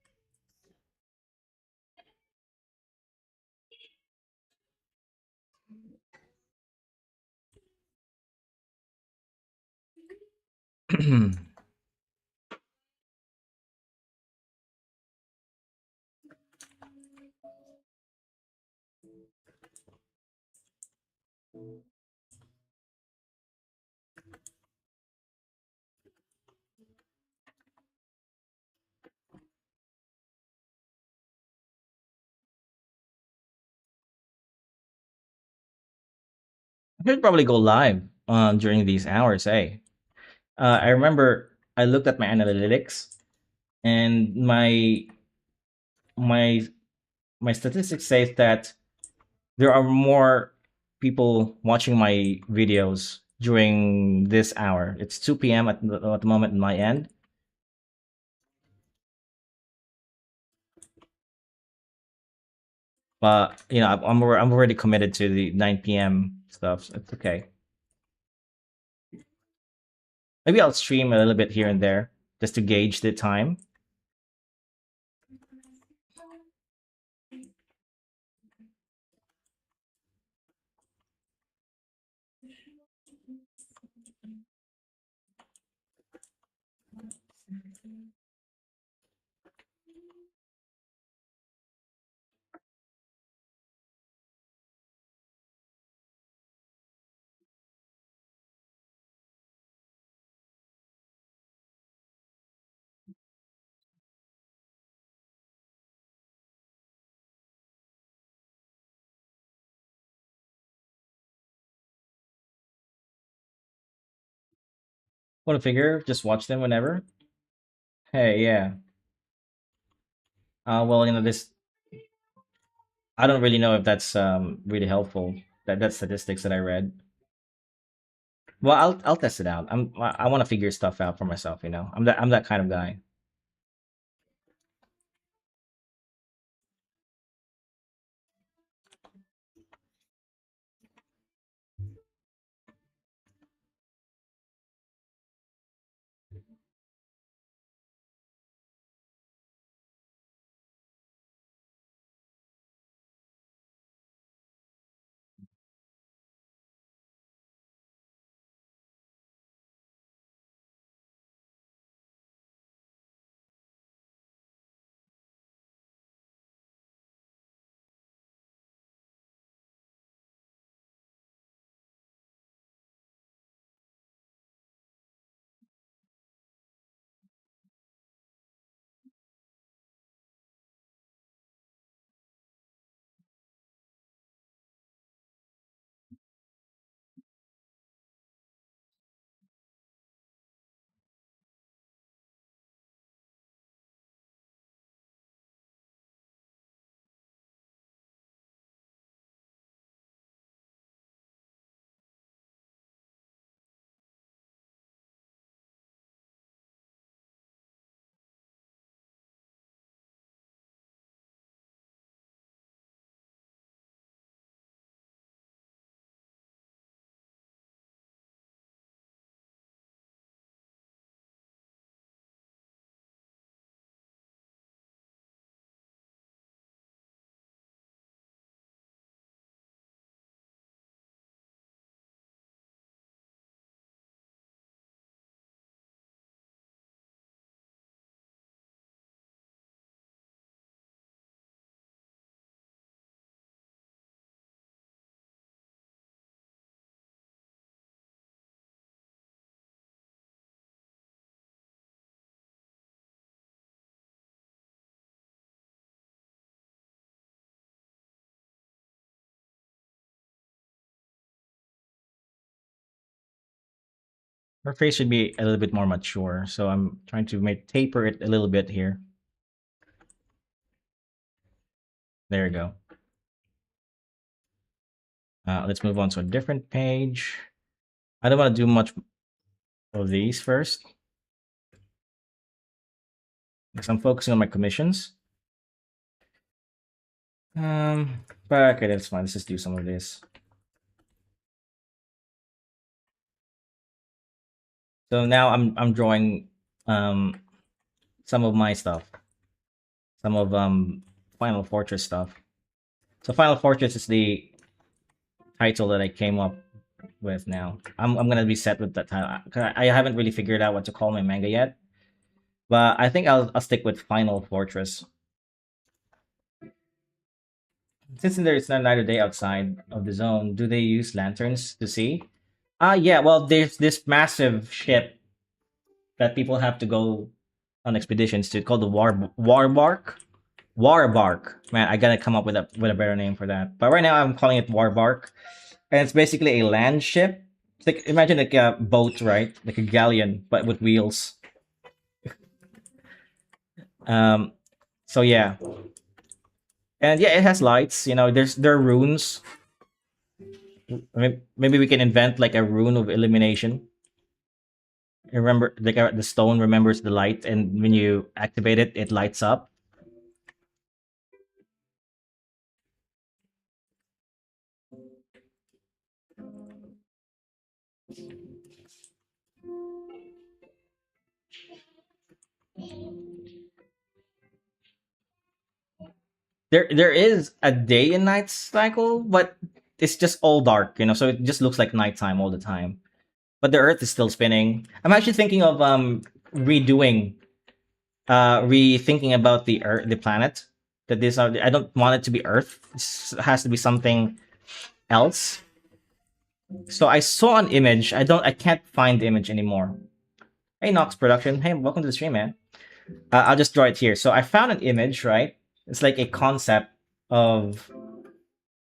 I should probably go live during these hours. Hey, I remember I looked at my analytics and my my statistics say that there are more people watching my videos during this hour. It's 2 p.m. At the moment in my end. But you know, I'm already committed to the 9 p.m. stuff. So it's okay. Maybe I'll stream a little bit here and there just to gauge the time. Want to figure? Just watch them whenever. Hey, yeah. Well, you know, this I don't really know if that's really helpful. That statistics that I read. Well, I'll test it out. I want to figure stuff out for myself. You know, I'm that kind of guy. Her face should be a little bit more mature, so I'm trying to make taper it a little bit here. There you go. Let's move on to a different page. I don't want to do much of these first because I'm focusing on my commissions. But okay, that's fine. Let's just do some of this. So now I'm drawing some of my stuff, some of Final Fortress stuff. So Final Fortress is the title that I came up with now. I'm gonna be set with that title. I haven't really figured out what to call my manga yet, but I think I'll stick with Final Fortress. Since there is not another day outside of the zone, do they use lanterns to see? Yeah. Well, there's this massive ship that people have to go on expeditions to called the Warbark. Warbark. Man, I gotta come up with a better name for that. But right now I'm calling it Warbark, and it's basically a land ship. It's like imagine like a boat, right? Like a galleon, but with wheels. Um. So yeah, and yeah, it has lights. You know, there are runes. Maybe we can invent like a rune of illumination. Remember, like the stone remembers the light, and when you activate it, it lights up. There is a day and night cycle, but it's just all dark, you know, so it just looks like nighttime all the time. But the Earth is still spinning. I'm actually thinking of redoing, rethinking about the Earth, the planet. That this, I don't want it to be Earth. This has to be something else. So I saw an image. I can't find the image anymore. Hey Nox Production. Hey, welcome to the stream, man. I'll just draw it here. So I found an image, right? It's like a concept of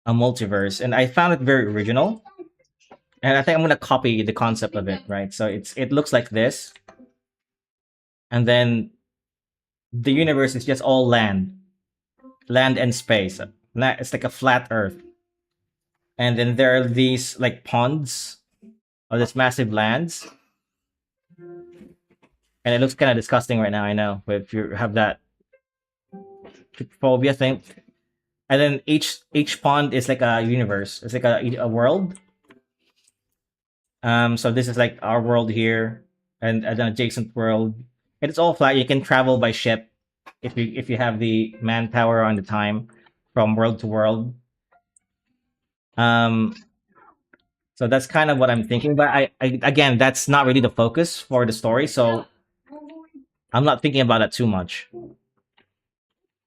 a multiverse, and I found it very original. And I think I'm gonna copy the concept of it, right? So it looks like this, and then the universe is just all land and space. It's like a flat Earth, and then there are these like ponds or this massive lands, and it looks kind of disgusting right now. I know, but if you have that phobia thing, and then each pond is like a universe. It's like a world. So this is like our world here, and an adjacent world. And it's all flat. You can travel by ship if you have the manpower and the time from world to world. Um, so that's kind of what I'm thinking. But I again, that's not really the focus for the story. So I'm not thinking about it too much.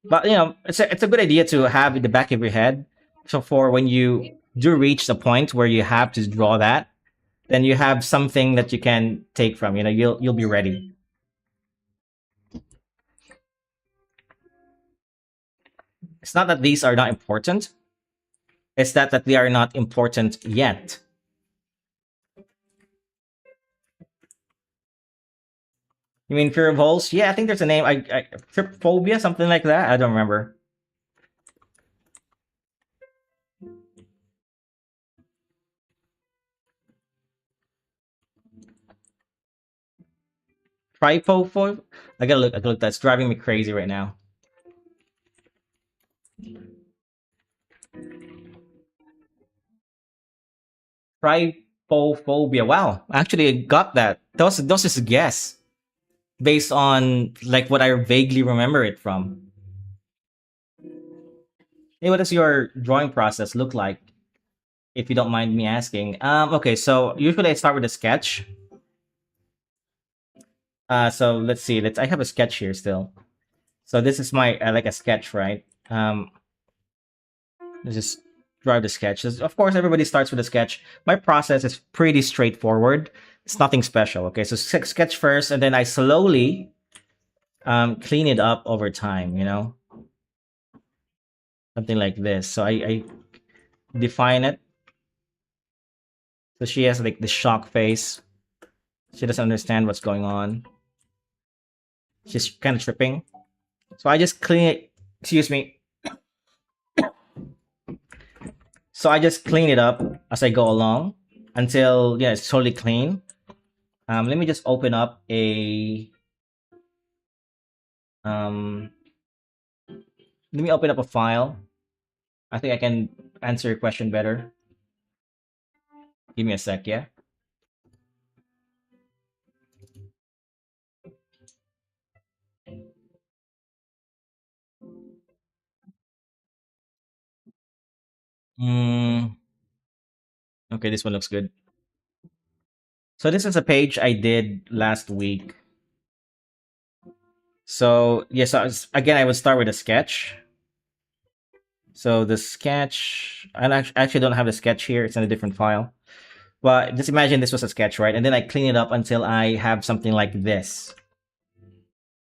But you know, it's a good idea to have in the back of your head. So for when you do reach the point where you have to draw that, then you have something that you can take from. You know, you'll be ready. It's not that these are not important. It's that they are not important yet. You mean fear of holes? Yeah, I think there's a name. I trypophobia, something like that. I don't remember. Trypophobia. I gotta look. I gotta look. That's driving me crazy right now. Trypophobia. Wow, actually, I got that. That was just a guess based on like what I vaguely remember it from. Hey, what does your drawing process look like? If you don't mind me asking. Okay, so usually I start with a sketch. So let's see. I have a sketch here still. So this is my like a sketch, right? Let's just draw the sketch. Of course, everybody starts with a sketch. My process is pretty straightforward. It's nothing special. Okay, so sketch first, and then I slowly clean it up over time. You know, something like this. So I define it. So she has like the shock face. She doesn't understand what's going on. She's kind of tripping. So I just clean it. Excuse me. So I just clean it up as I go along until yeah it's totally clean. Let me just open up a um. Let me open up a file. I think I can answer your question better. Give me a sec, yeah. Mm, okay, this one looks good. So this is a page I did last week. So yes, again, I would start with a sketch. So the sketch, I actually don't have the sketch here. It's in a different file. But just imagine this was a sketch, right? And then I clean it up until I have something like this.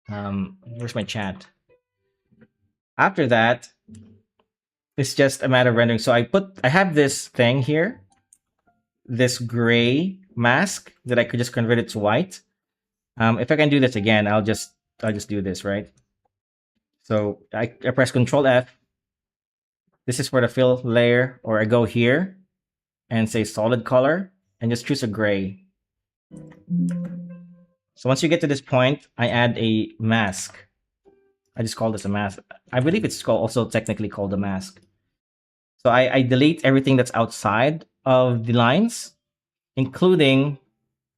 Where's my chat? After that, it's just a matter of rendering. So I have this thing here, this gray mask that I could just convert it to white. If I can do this again, I'll just do this, right? So I press Control F. This is for the fill layer, or I go here and say solid color and just choose a gray. So once you get to this point, I add a mask. I just call this a mask. I believe it's also technically called a mask. So I delete everything that's outside of the lines, including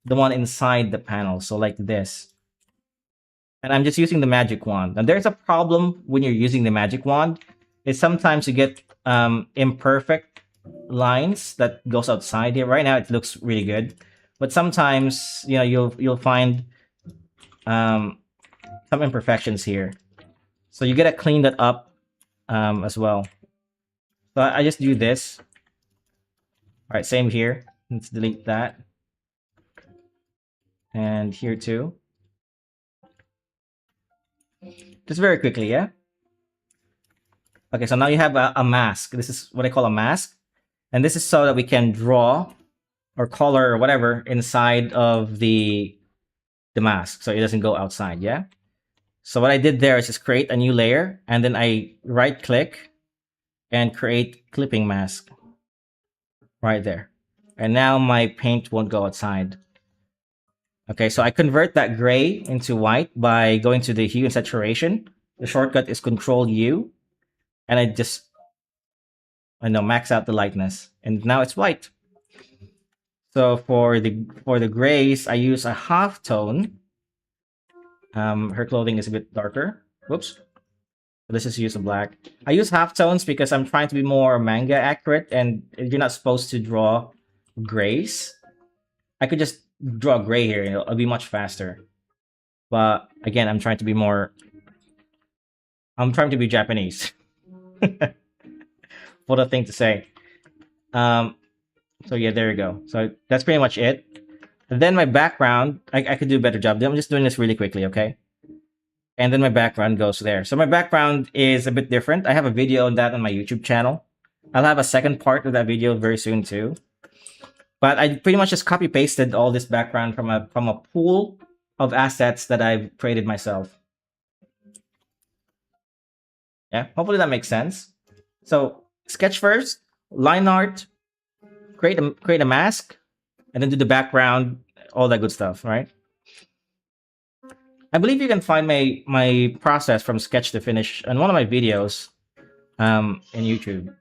the one inside the panel. So like this. And I'm just using the magic wand. And there's a problem when you're using the magic wand. Is sometimes you get imperfect lines that goes outside here. Right now it looks really good, but sometimes you'll find um, some imperfections here. So you gotta clean that up as well. So I just do this. All right, same here. Let's delete that, and here too. Just very quickly, yeah. Okay, so now you have a mask. This is what I call a mask, and this is so that we can draw or color or whatever inside of the mask, so it doesn't go outside. Yeah. So what I did there is just create a new layer, and then I right click and create clipping mask right there. And now my paint won't go outside. Okay, so I convert that gray into white by going to the hue and saturation. The shortcut is Control U, and I know max out the lightness, and now it's white. So for the grays, I use a half tone. Her clothing is a bit darker. Whoops. Let's just use a black. I use half tones because I'm trying to be more manga accurate, and you're not supposed to draw grays. I could just draw gray here, and it'll be much faster. But again, I'm trying to be Japanese. What a thing to say. Um, so yeah, there you go. So that's pretty much it. And then my background, I could do a better job. I'm just doing this really quickly, okay? And then my background goes there. So my background is a bit different. I have a video on that on my YouTube channel. I'll have a second part of that video very soon too. But I pretty much just copy pasted all this background from a pool of assets that I've created myself. Yeah, hopefully that makes sense. So sketch first, line art, create a mask, and then do the background, all that good stuff, right? I believe you can find my process from sketch to finish on one of my videos in YouTube.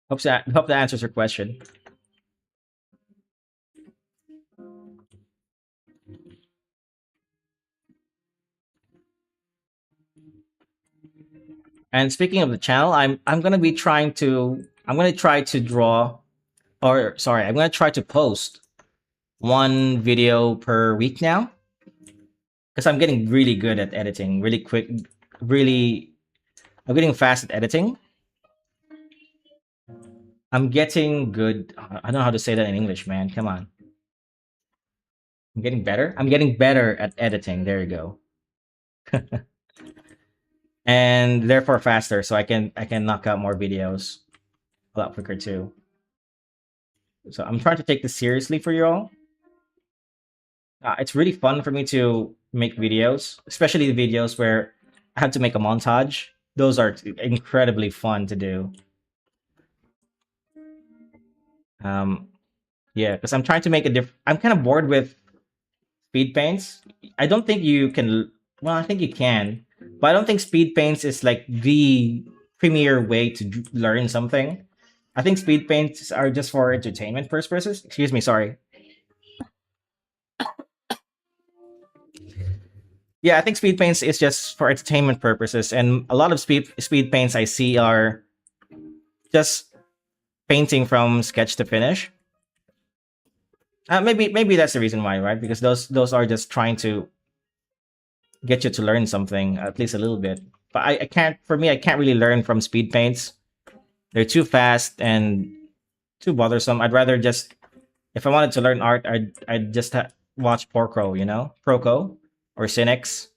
Hope that answers your question. And speaking of the channel, I'm gonna try to draw, or sorry, I'm gonna try to post one video per week now, because I'm getting really good at editing, really quick, really. I'm getting fast at editing. I'm getting good. I don't know how to say that in English, man. Come on. I'm getting better. I'm getting better at editing. There you go. and therefore faster. So I can knock out more videos a lot quicker too. So I'm trying to take this seriously for you all. It's really fun for me to make videos, especially the videos where I have to make a montage. Those are incredibly fun to do. Um, yeah, because I'm trying to make a diff. I'm kind of bored with speed paints. I don't think you can. Well, I think you can, but I don't think speed paints is like the premier way to learn something. I think speed paints are just for entertainment purposes. Excuse me, sorry. Yeah, I think speed paints is just for entertainment purposes, and a lot of speed paints I see are just painting from sketch to finish. Maybe that's the reason why, right? Because those are just trying to get you to learn something at least a little bit. But I can't. For me, I can't really learn from speed paints. They're too fast and too bothersome. I'd rather just, if I wanted to learn art, I'd just watch Porco, Proco or Cynics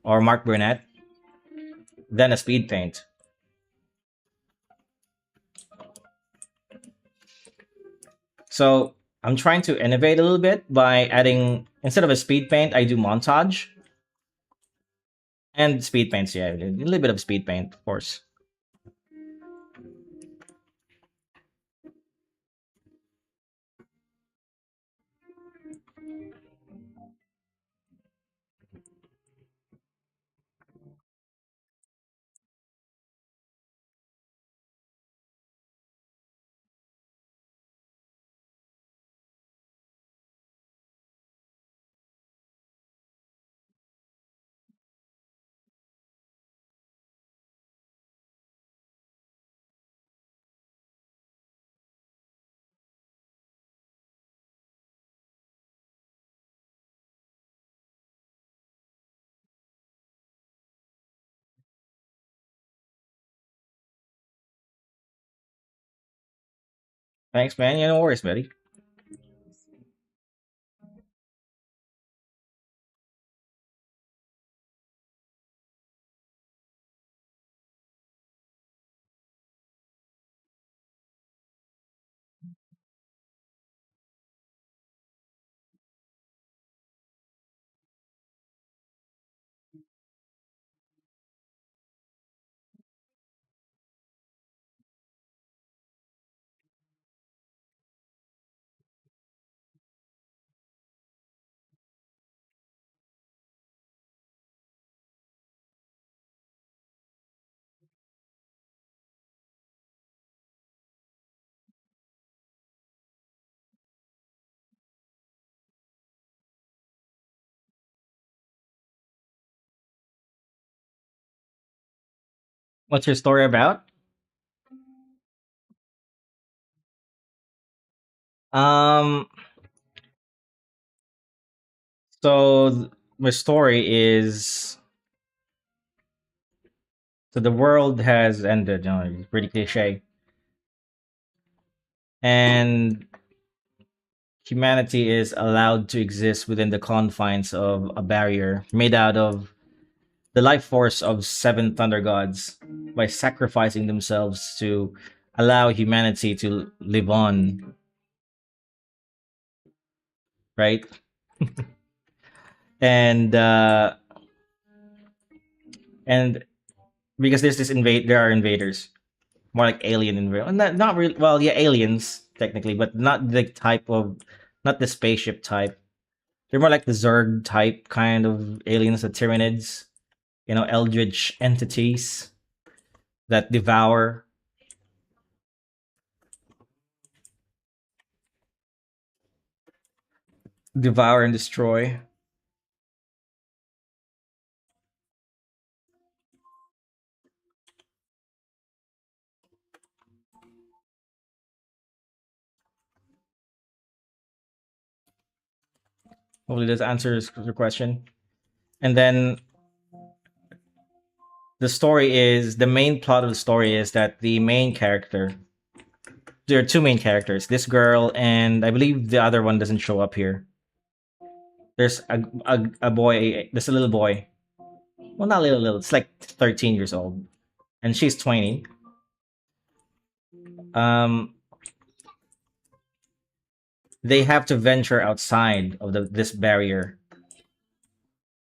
or Mark Burnett, then a speed paint. So I'm trying to innovate a little bit by adding, instead of a speed paint, I do montage and speed paints. Yeah, a little bit of speed paint, of course. Thanks, man. Yeah, no worries, buddy. What's your story about? Um, my story is, so the world has ended. It's pretty cliche, and humanity is allowed to exist within the confines of a barrier made out of the life force of seven thunder gods by sacrificing themselves to allow humanity to live on, right? And and because there are invaders, more like alien invaders, not really. Well, yeah, aliens technically, but not the type of, not the spaceship type. They're more like the Zerg type kind of aliens, the Tyranids, eldritch entities that devour and destroy. Hopefully, this answers your question. And then the main plot of the story is that the main character, there are two main characters, this girl, and I believe the other one doesn't show up here. There's a boy, there's a little boy. Well, not little, little. It's like 13 years old, and she's 20. Um, they have to venture outside of this barrier.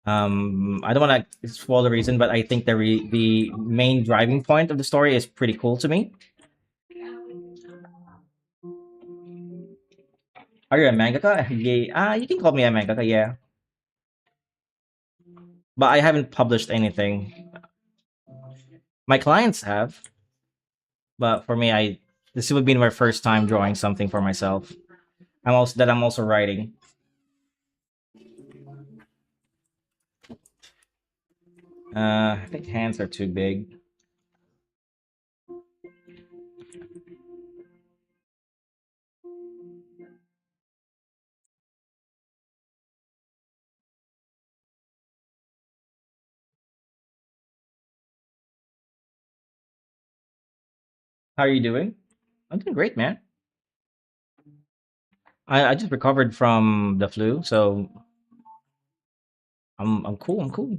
I don't want to spoil the reason, but I think the main driving point of the story is pretty cool to me. Are you a mangaka? Yeah, you can call me a mangaka, yeah. But I haven't published anything. My clients have, but for me, I this would be my first time drawing something for myself. I'm also writing. I think hands are too big. How are you doing? I'm doing great, man. I just recovered from the flu, so I'm cool. I'm cool.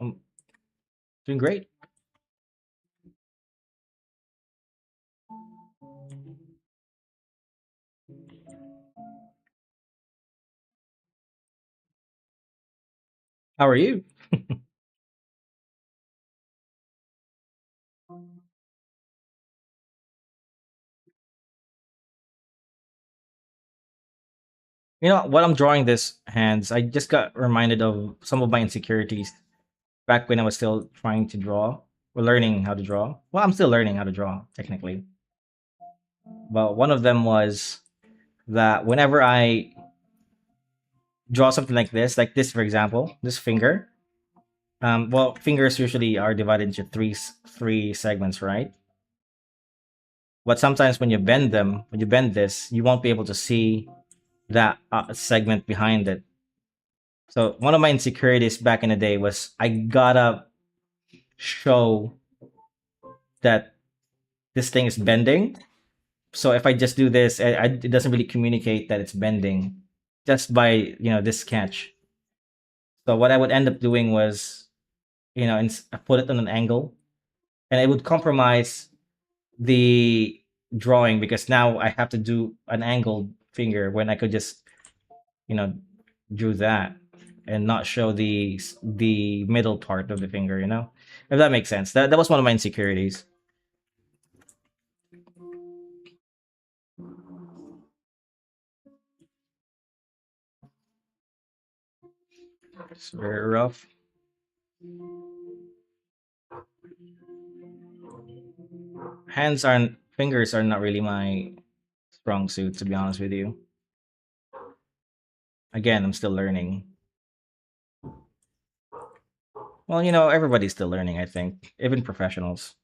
I'm doing great. How are you? You know, while I'm drawing this hands, I just got reminded of some of my insecurities back when I was still trying to draw or learning how to draw. Well, I'm still learning how to draw technically, but one of them was that whenever I draw something like this, for example, this finger. Well, fingers usually are divided into three segments, right? But sometimes when you bend them, when you bend this, you won't be able to see that segment behind it. So one of my insecurities back in the day was I gotta show that this thing is bending. So if I just do this, it doesn't really communicate that it's bending just by this sketch. So what I would end up doing was I put it on an angle, and it would compromise the drawing because now I have to do an angled finger when I could just you know do that and not show the middle part of the finger. If that makes sense. That was one of my insecurities. It's very rough. Fingers are not really my strong suit, to be honest with you. Again, I'm still learning. Well, everybody's still learning, I think, even professionals,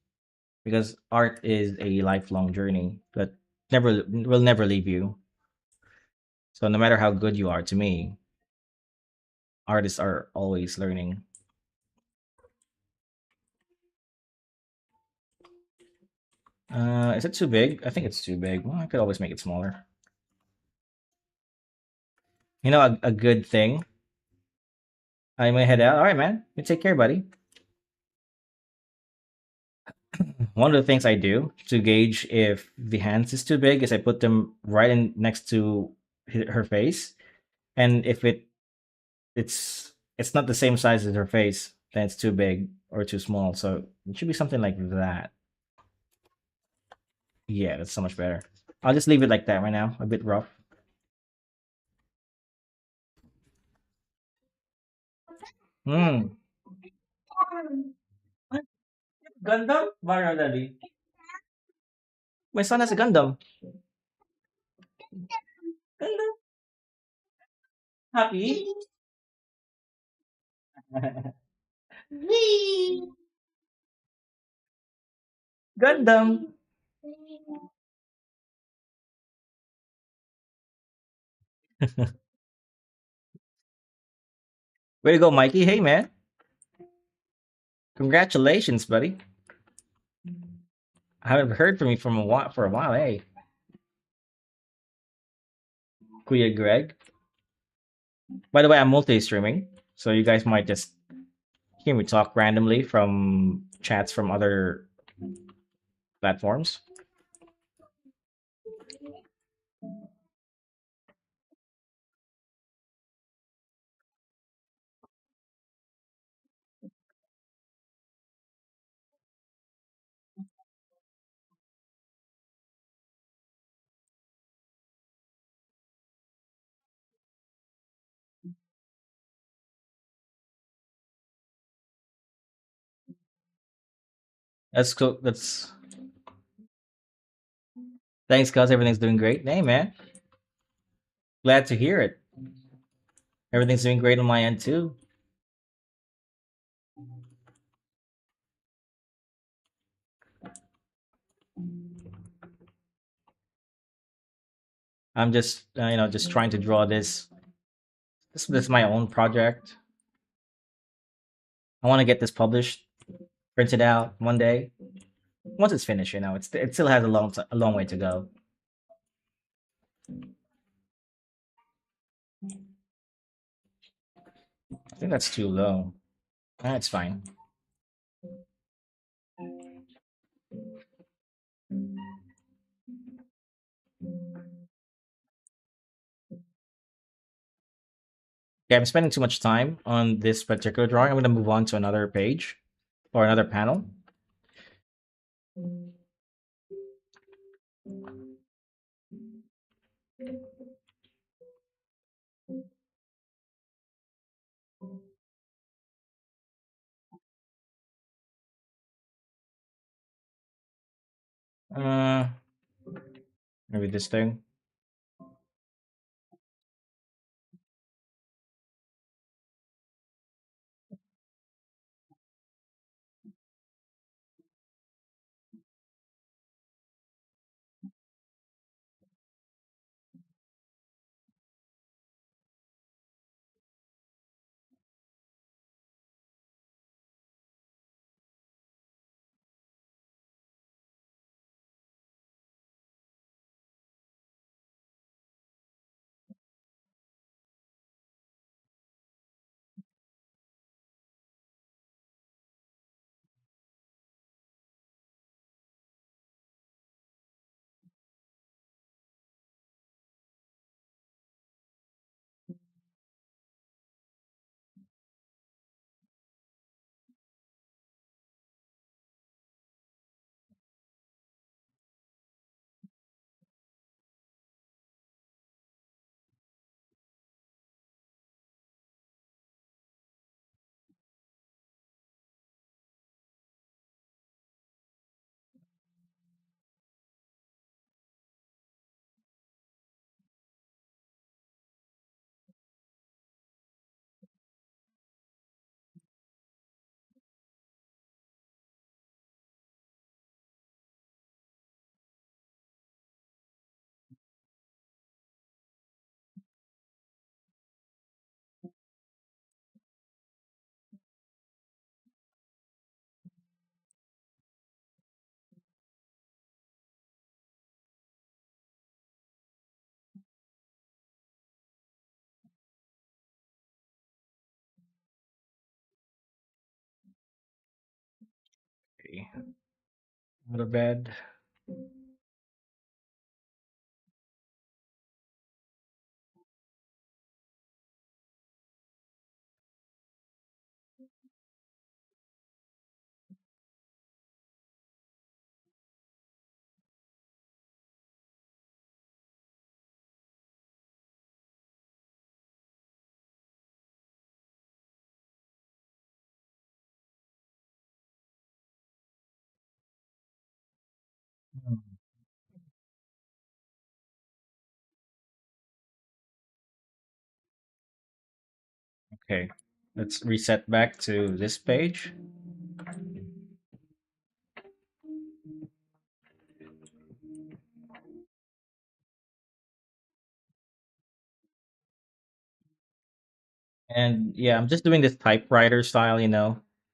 because art is a lifelong journey that never will never leave you. So no matter how good you are, to me, artists are always learning. Is it too big? I think it's too big. Well, I could always make it smaller. A good thing. I may head out. All right, man. You take care, buddy. One of the things I do to gauge if the hands is too big is I put them right in next to her face, and if it's not the same size as her face, then it's too big or too small. So it should be something like that. Yeah, that's so much better. I'll just leave it like that right now. A bit rough. Hmm. Gundam? Mario Daddy. My son has a Gundam. Gundam. Happy? Gundam. Way to go, Mikey. Hey, man. Congratulations, buddy. I haven't heard from you from a while for a while. Hey, Kuya Greg. By the way, I'm multi-streaming, so you guys might just Here we talk randomly from chats from other platforms. That's cool. That's thanks, cuz everything's doing great. Hey, man, glad to hear it. Everything's doing great on my end too. I'm just just trying to draw this. This is my own project. I want to get this published, printed out one day. Once it's finished, it still has a long way to go. I think that's too low. That's fine. Okay, I'm spending too much time on this particular drawing. I'm going to move on to another page or another panel. Uh, maybe this thing. Okay, out of bed. Hmm, okay, let's reset back to this page. And yeah, I'm just doing this typewriter style,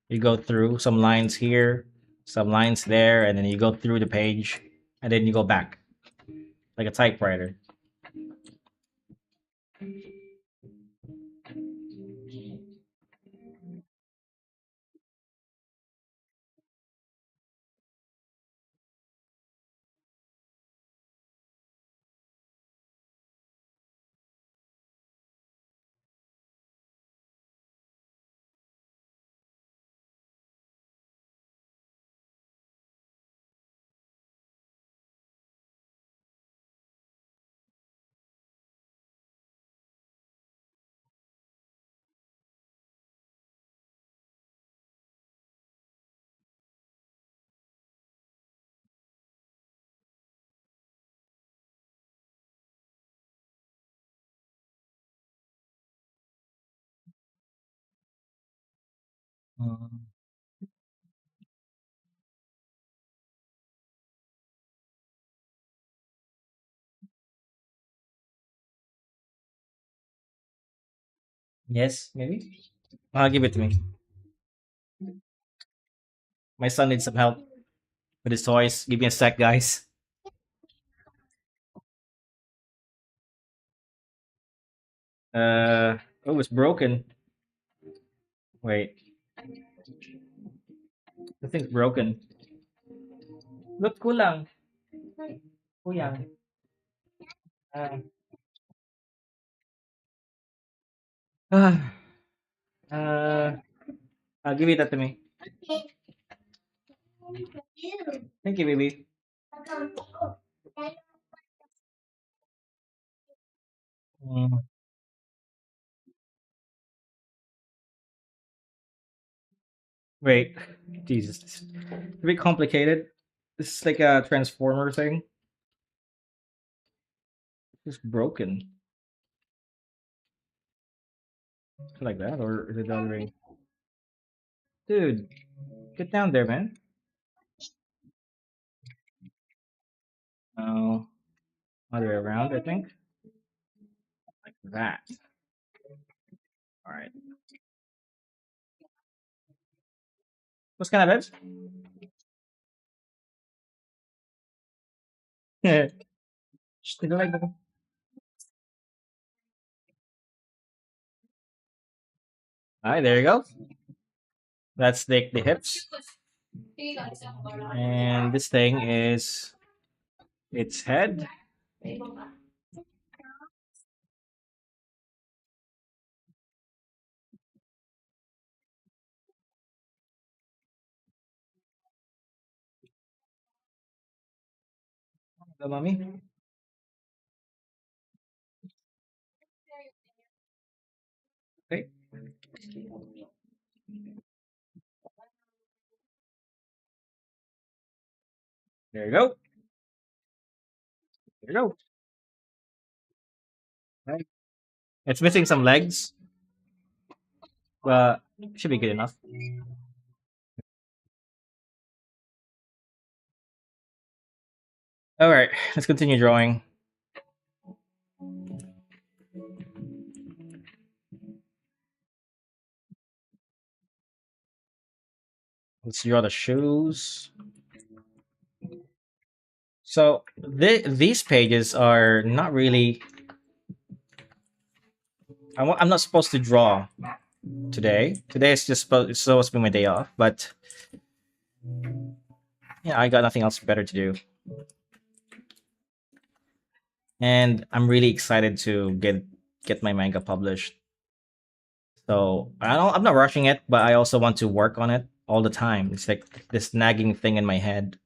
You go through some lines here, some lines there, and then you go through the page, and then you go back like a typewriter. Mm, yes, maybe. Give it to me. My son needs some help with his toys. Give me a sec, guys. Uh, oh, it's broken. Wait, the thing's broken. Look, kulang. Kuyang. Uh, ah, uh, give it that to me. Thank you, baby. Mm, wait, Jesus, it's a bit complicated. This is like a transformer thing. It's broken. Like that, or is it the other way? Dude, get down there, man. Oh, other way around, I think. Like that. All right. What's kind of it? Just take a leg. All right, there you go. That's the hips, and this thing is its head. The mummy. Okay, there you go. There you go. Right. It's missing some legs, but should be good enough. All right, let's continue drawing. Let's draw the shoes. So these pages are not really. I'm not supposed to draw today. Today is just it's supposed to be my day off, but yeah, I got nothing else better to do, and I'm really excited to get my manga published. So I'm not rushing it, but I also want to work on it all the time. It's like this nagging thing in my head.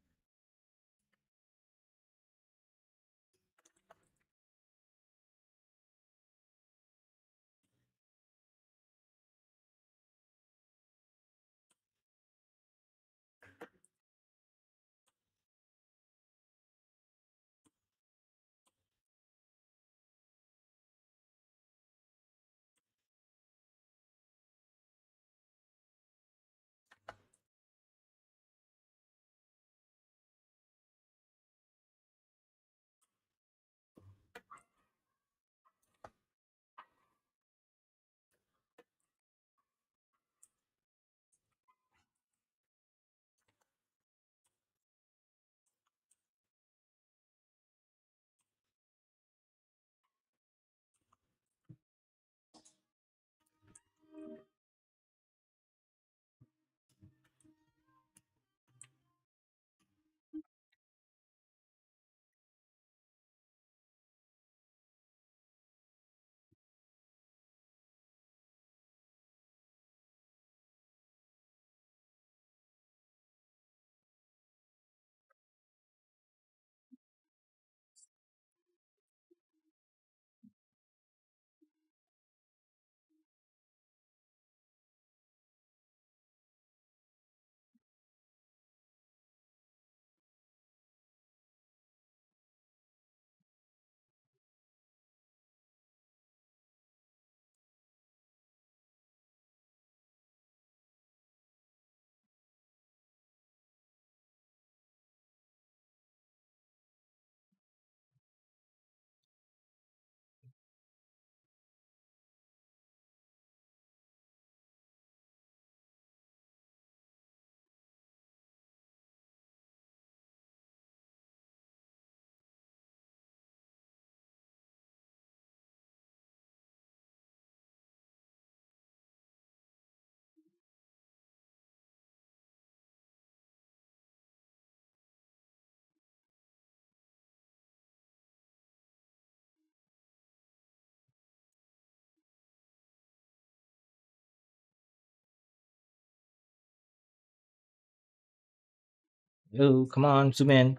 Oh, come on, zoom in.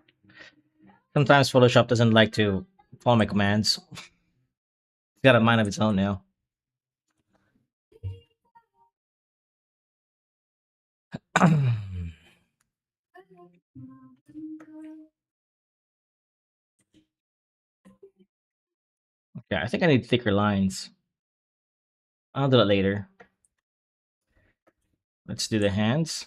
Sometimes Photoshop doesn't like to follow my commands. It's got a mind of its own now. Okay, I think I need thicker lines. I'll do that later. Let's do the hands.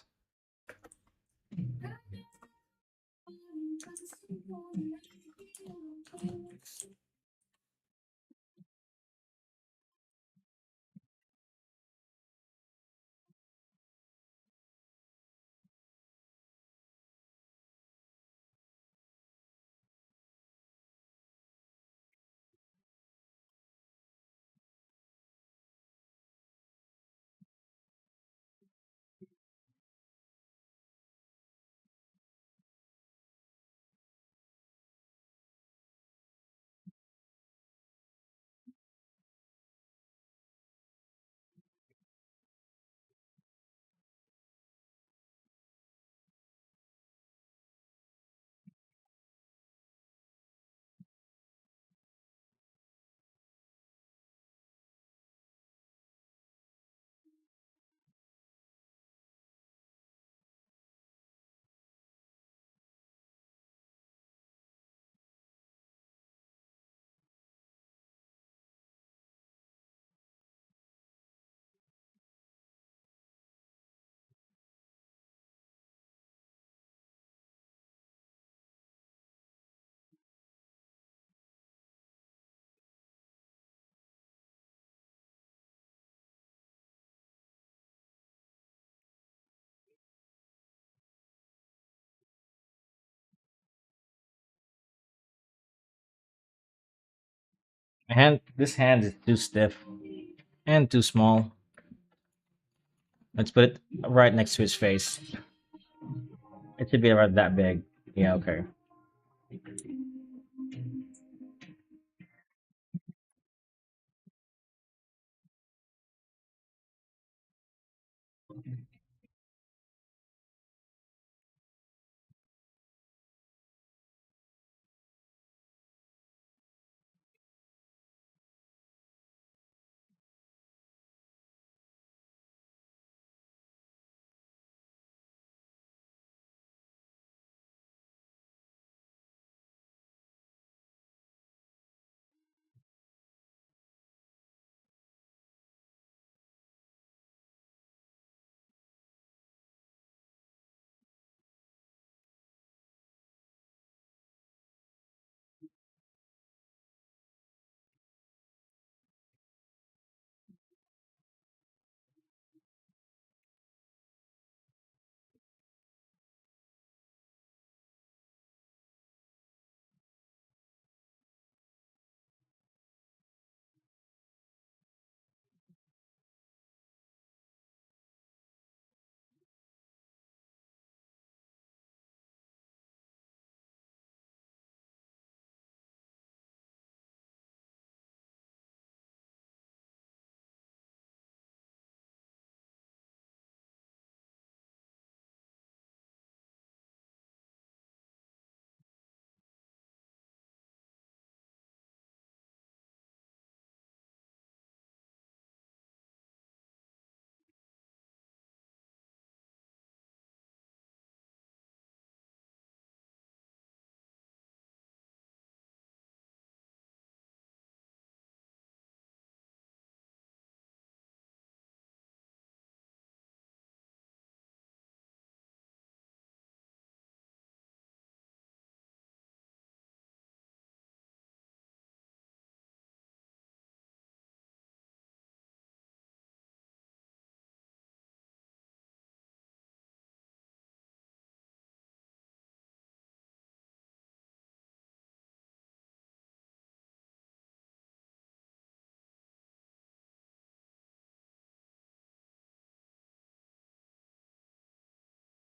This hand is too stiff and too small. Let's put it right next to his face. It should be about that big. Yeah, okay.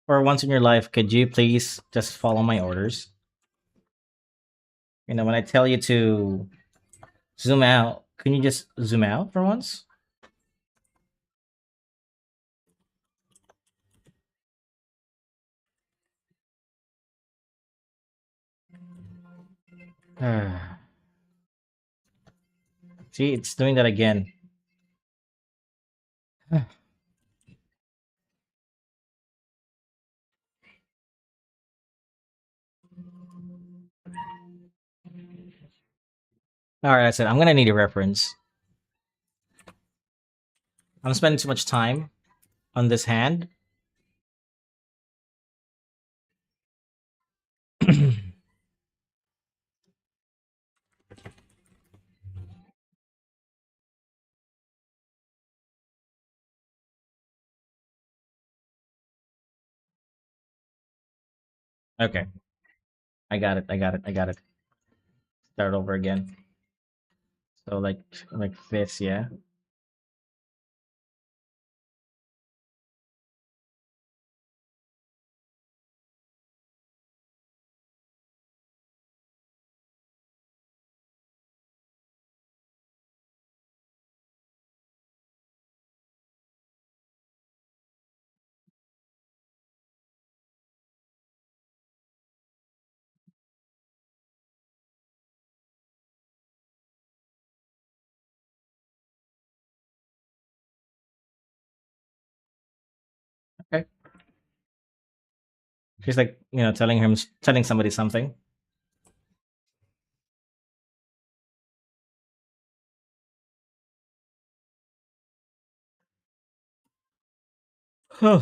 For once in your life, could you please just follow my orders? When I tell you to zoom out, can you just zoom out for once? See, it's doing that again. All right, that's it. I'm gonna need a reference. I'm spending too much time on this hand. Okay, I got it. I got it. I got it. Start over again. So like this, yeah. Okay. She's like telling somebody something. Huh.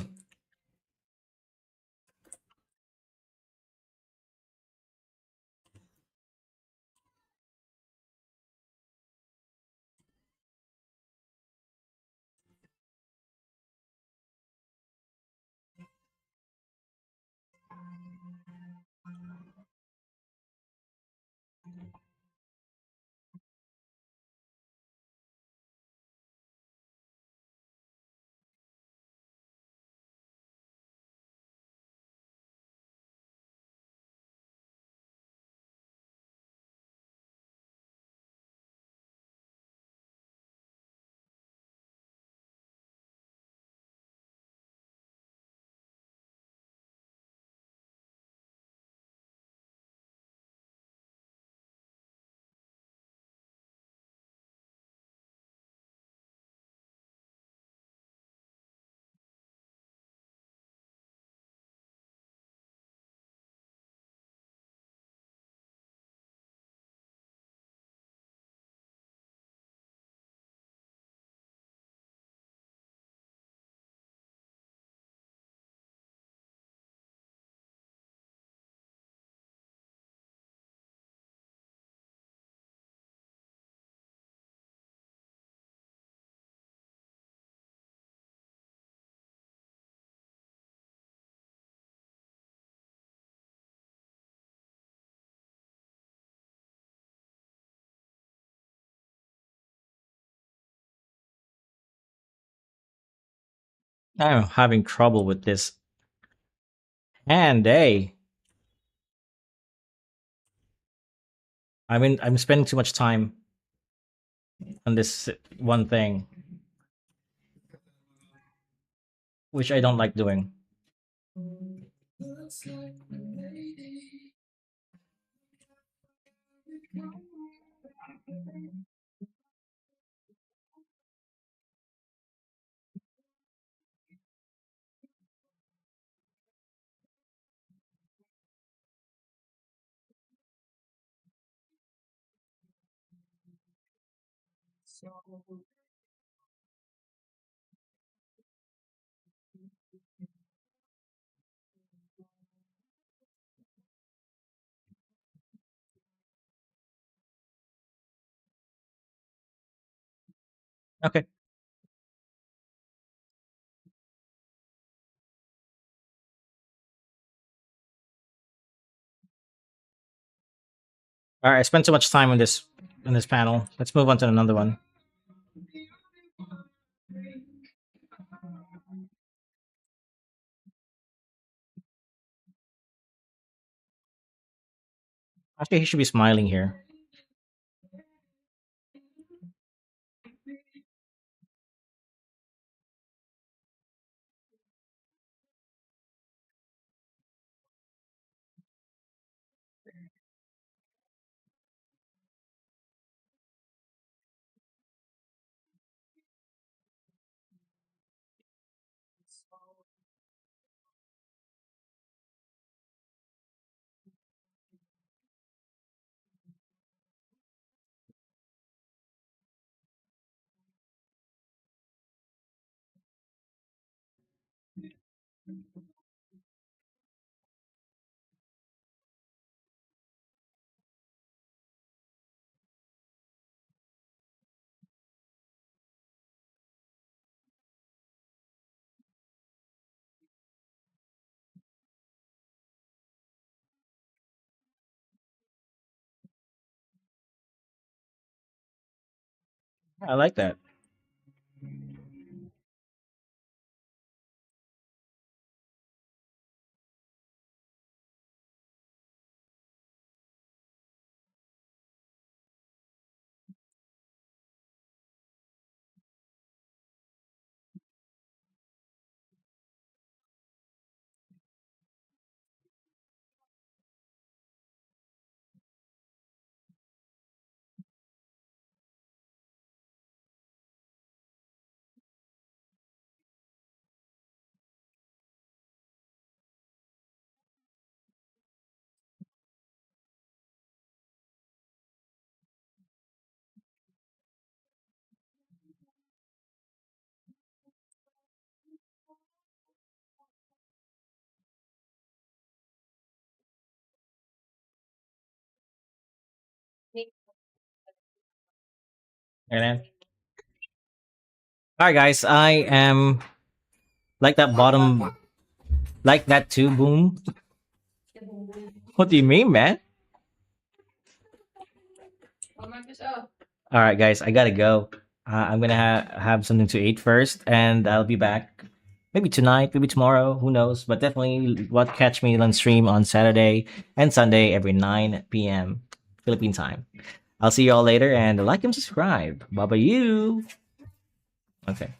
I'm having trouble with this hand, eh? I'm spending too much time on this one thing, which I don't like doing. Okay. All right, I spent too much time on this panel. Let's move on to another one. Actually, he should be smiling here. I like that. And then, all right, guys, I am like that bottom, like that too. Boom. What do you mean, man? All right, guys, I gotta go. I'm gonna have something to eat first, and I'll be back. Maybe tonight, maybe tomorrow, who knows? But definitely, what catch me on stream on Saturday and Sunday every 9 p.m. Philippine time. I'll see you all later, and like and subscribe. Bye bye, you. Okay.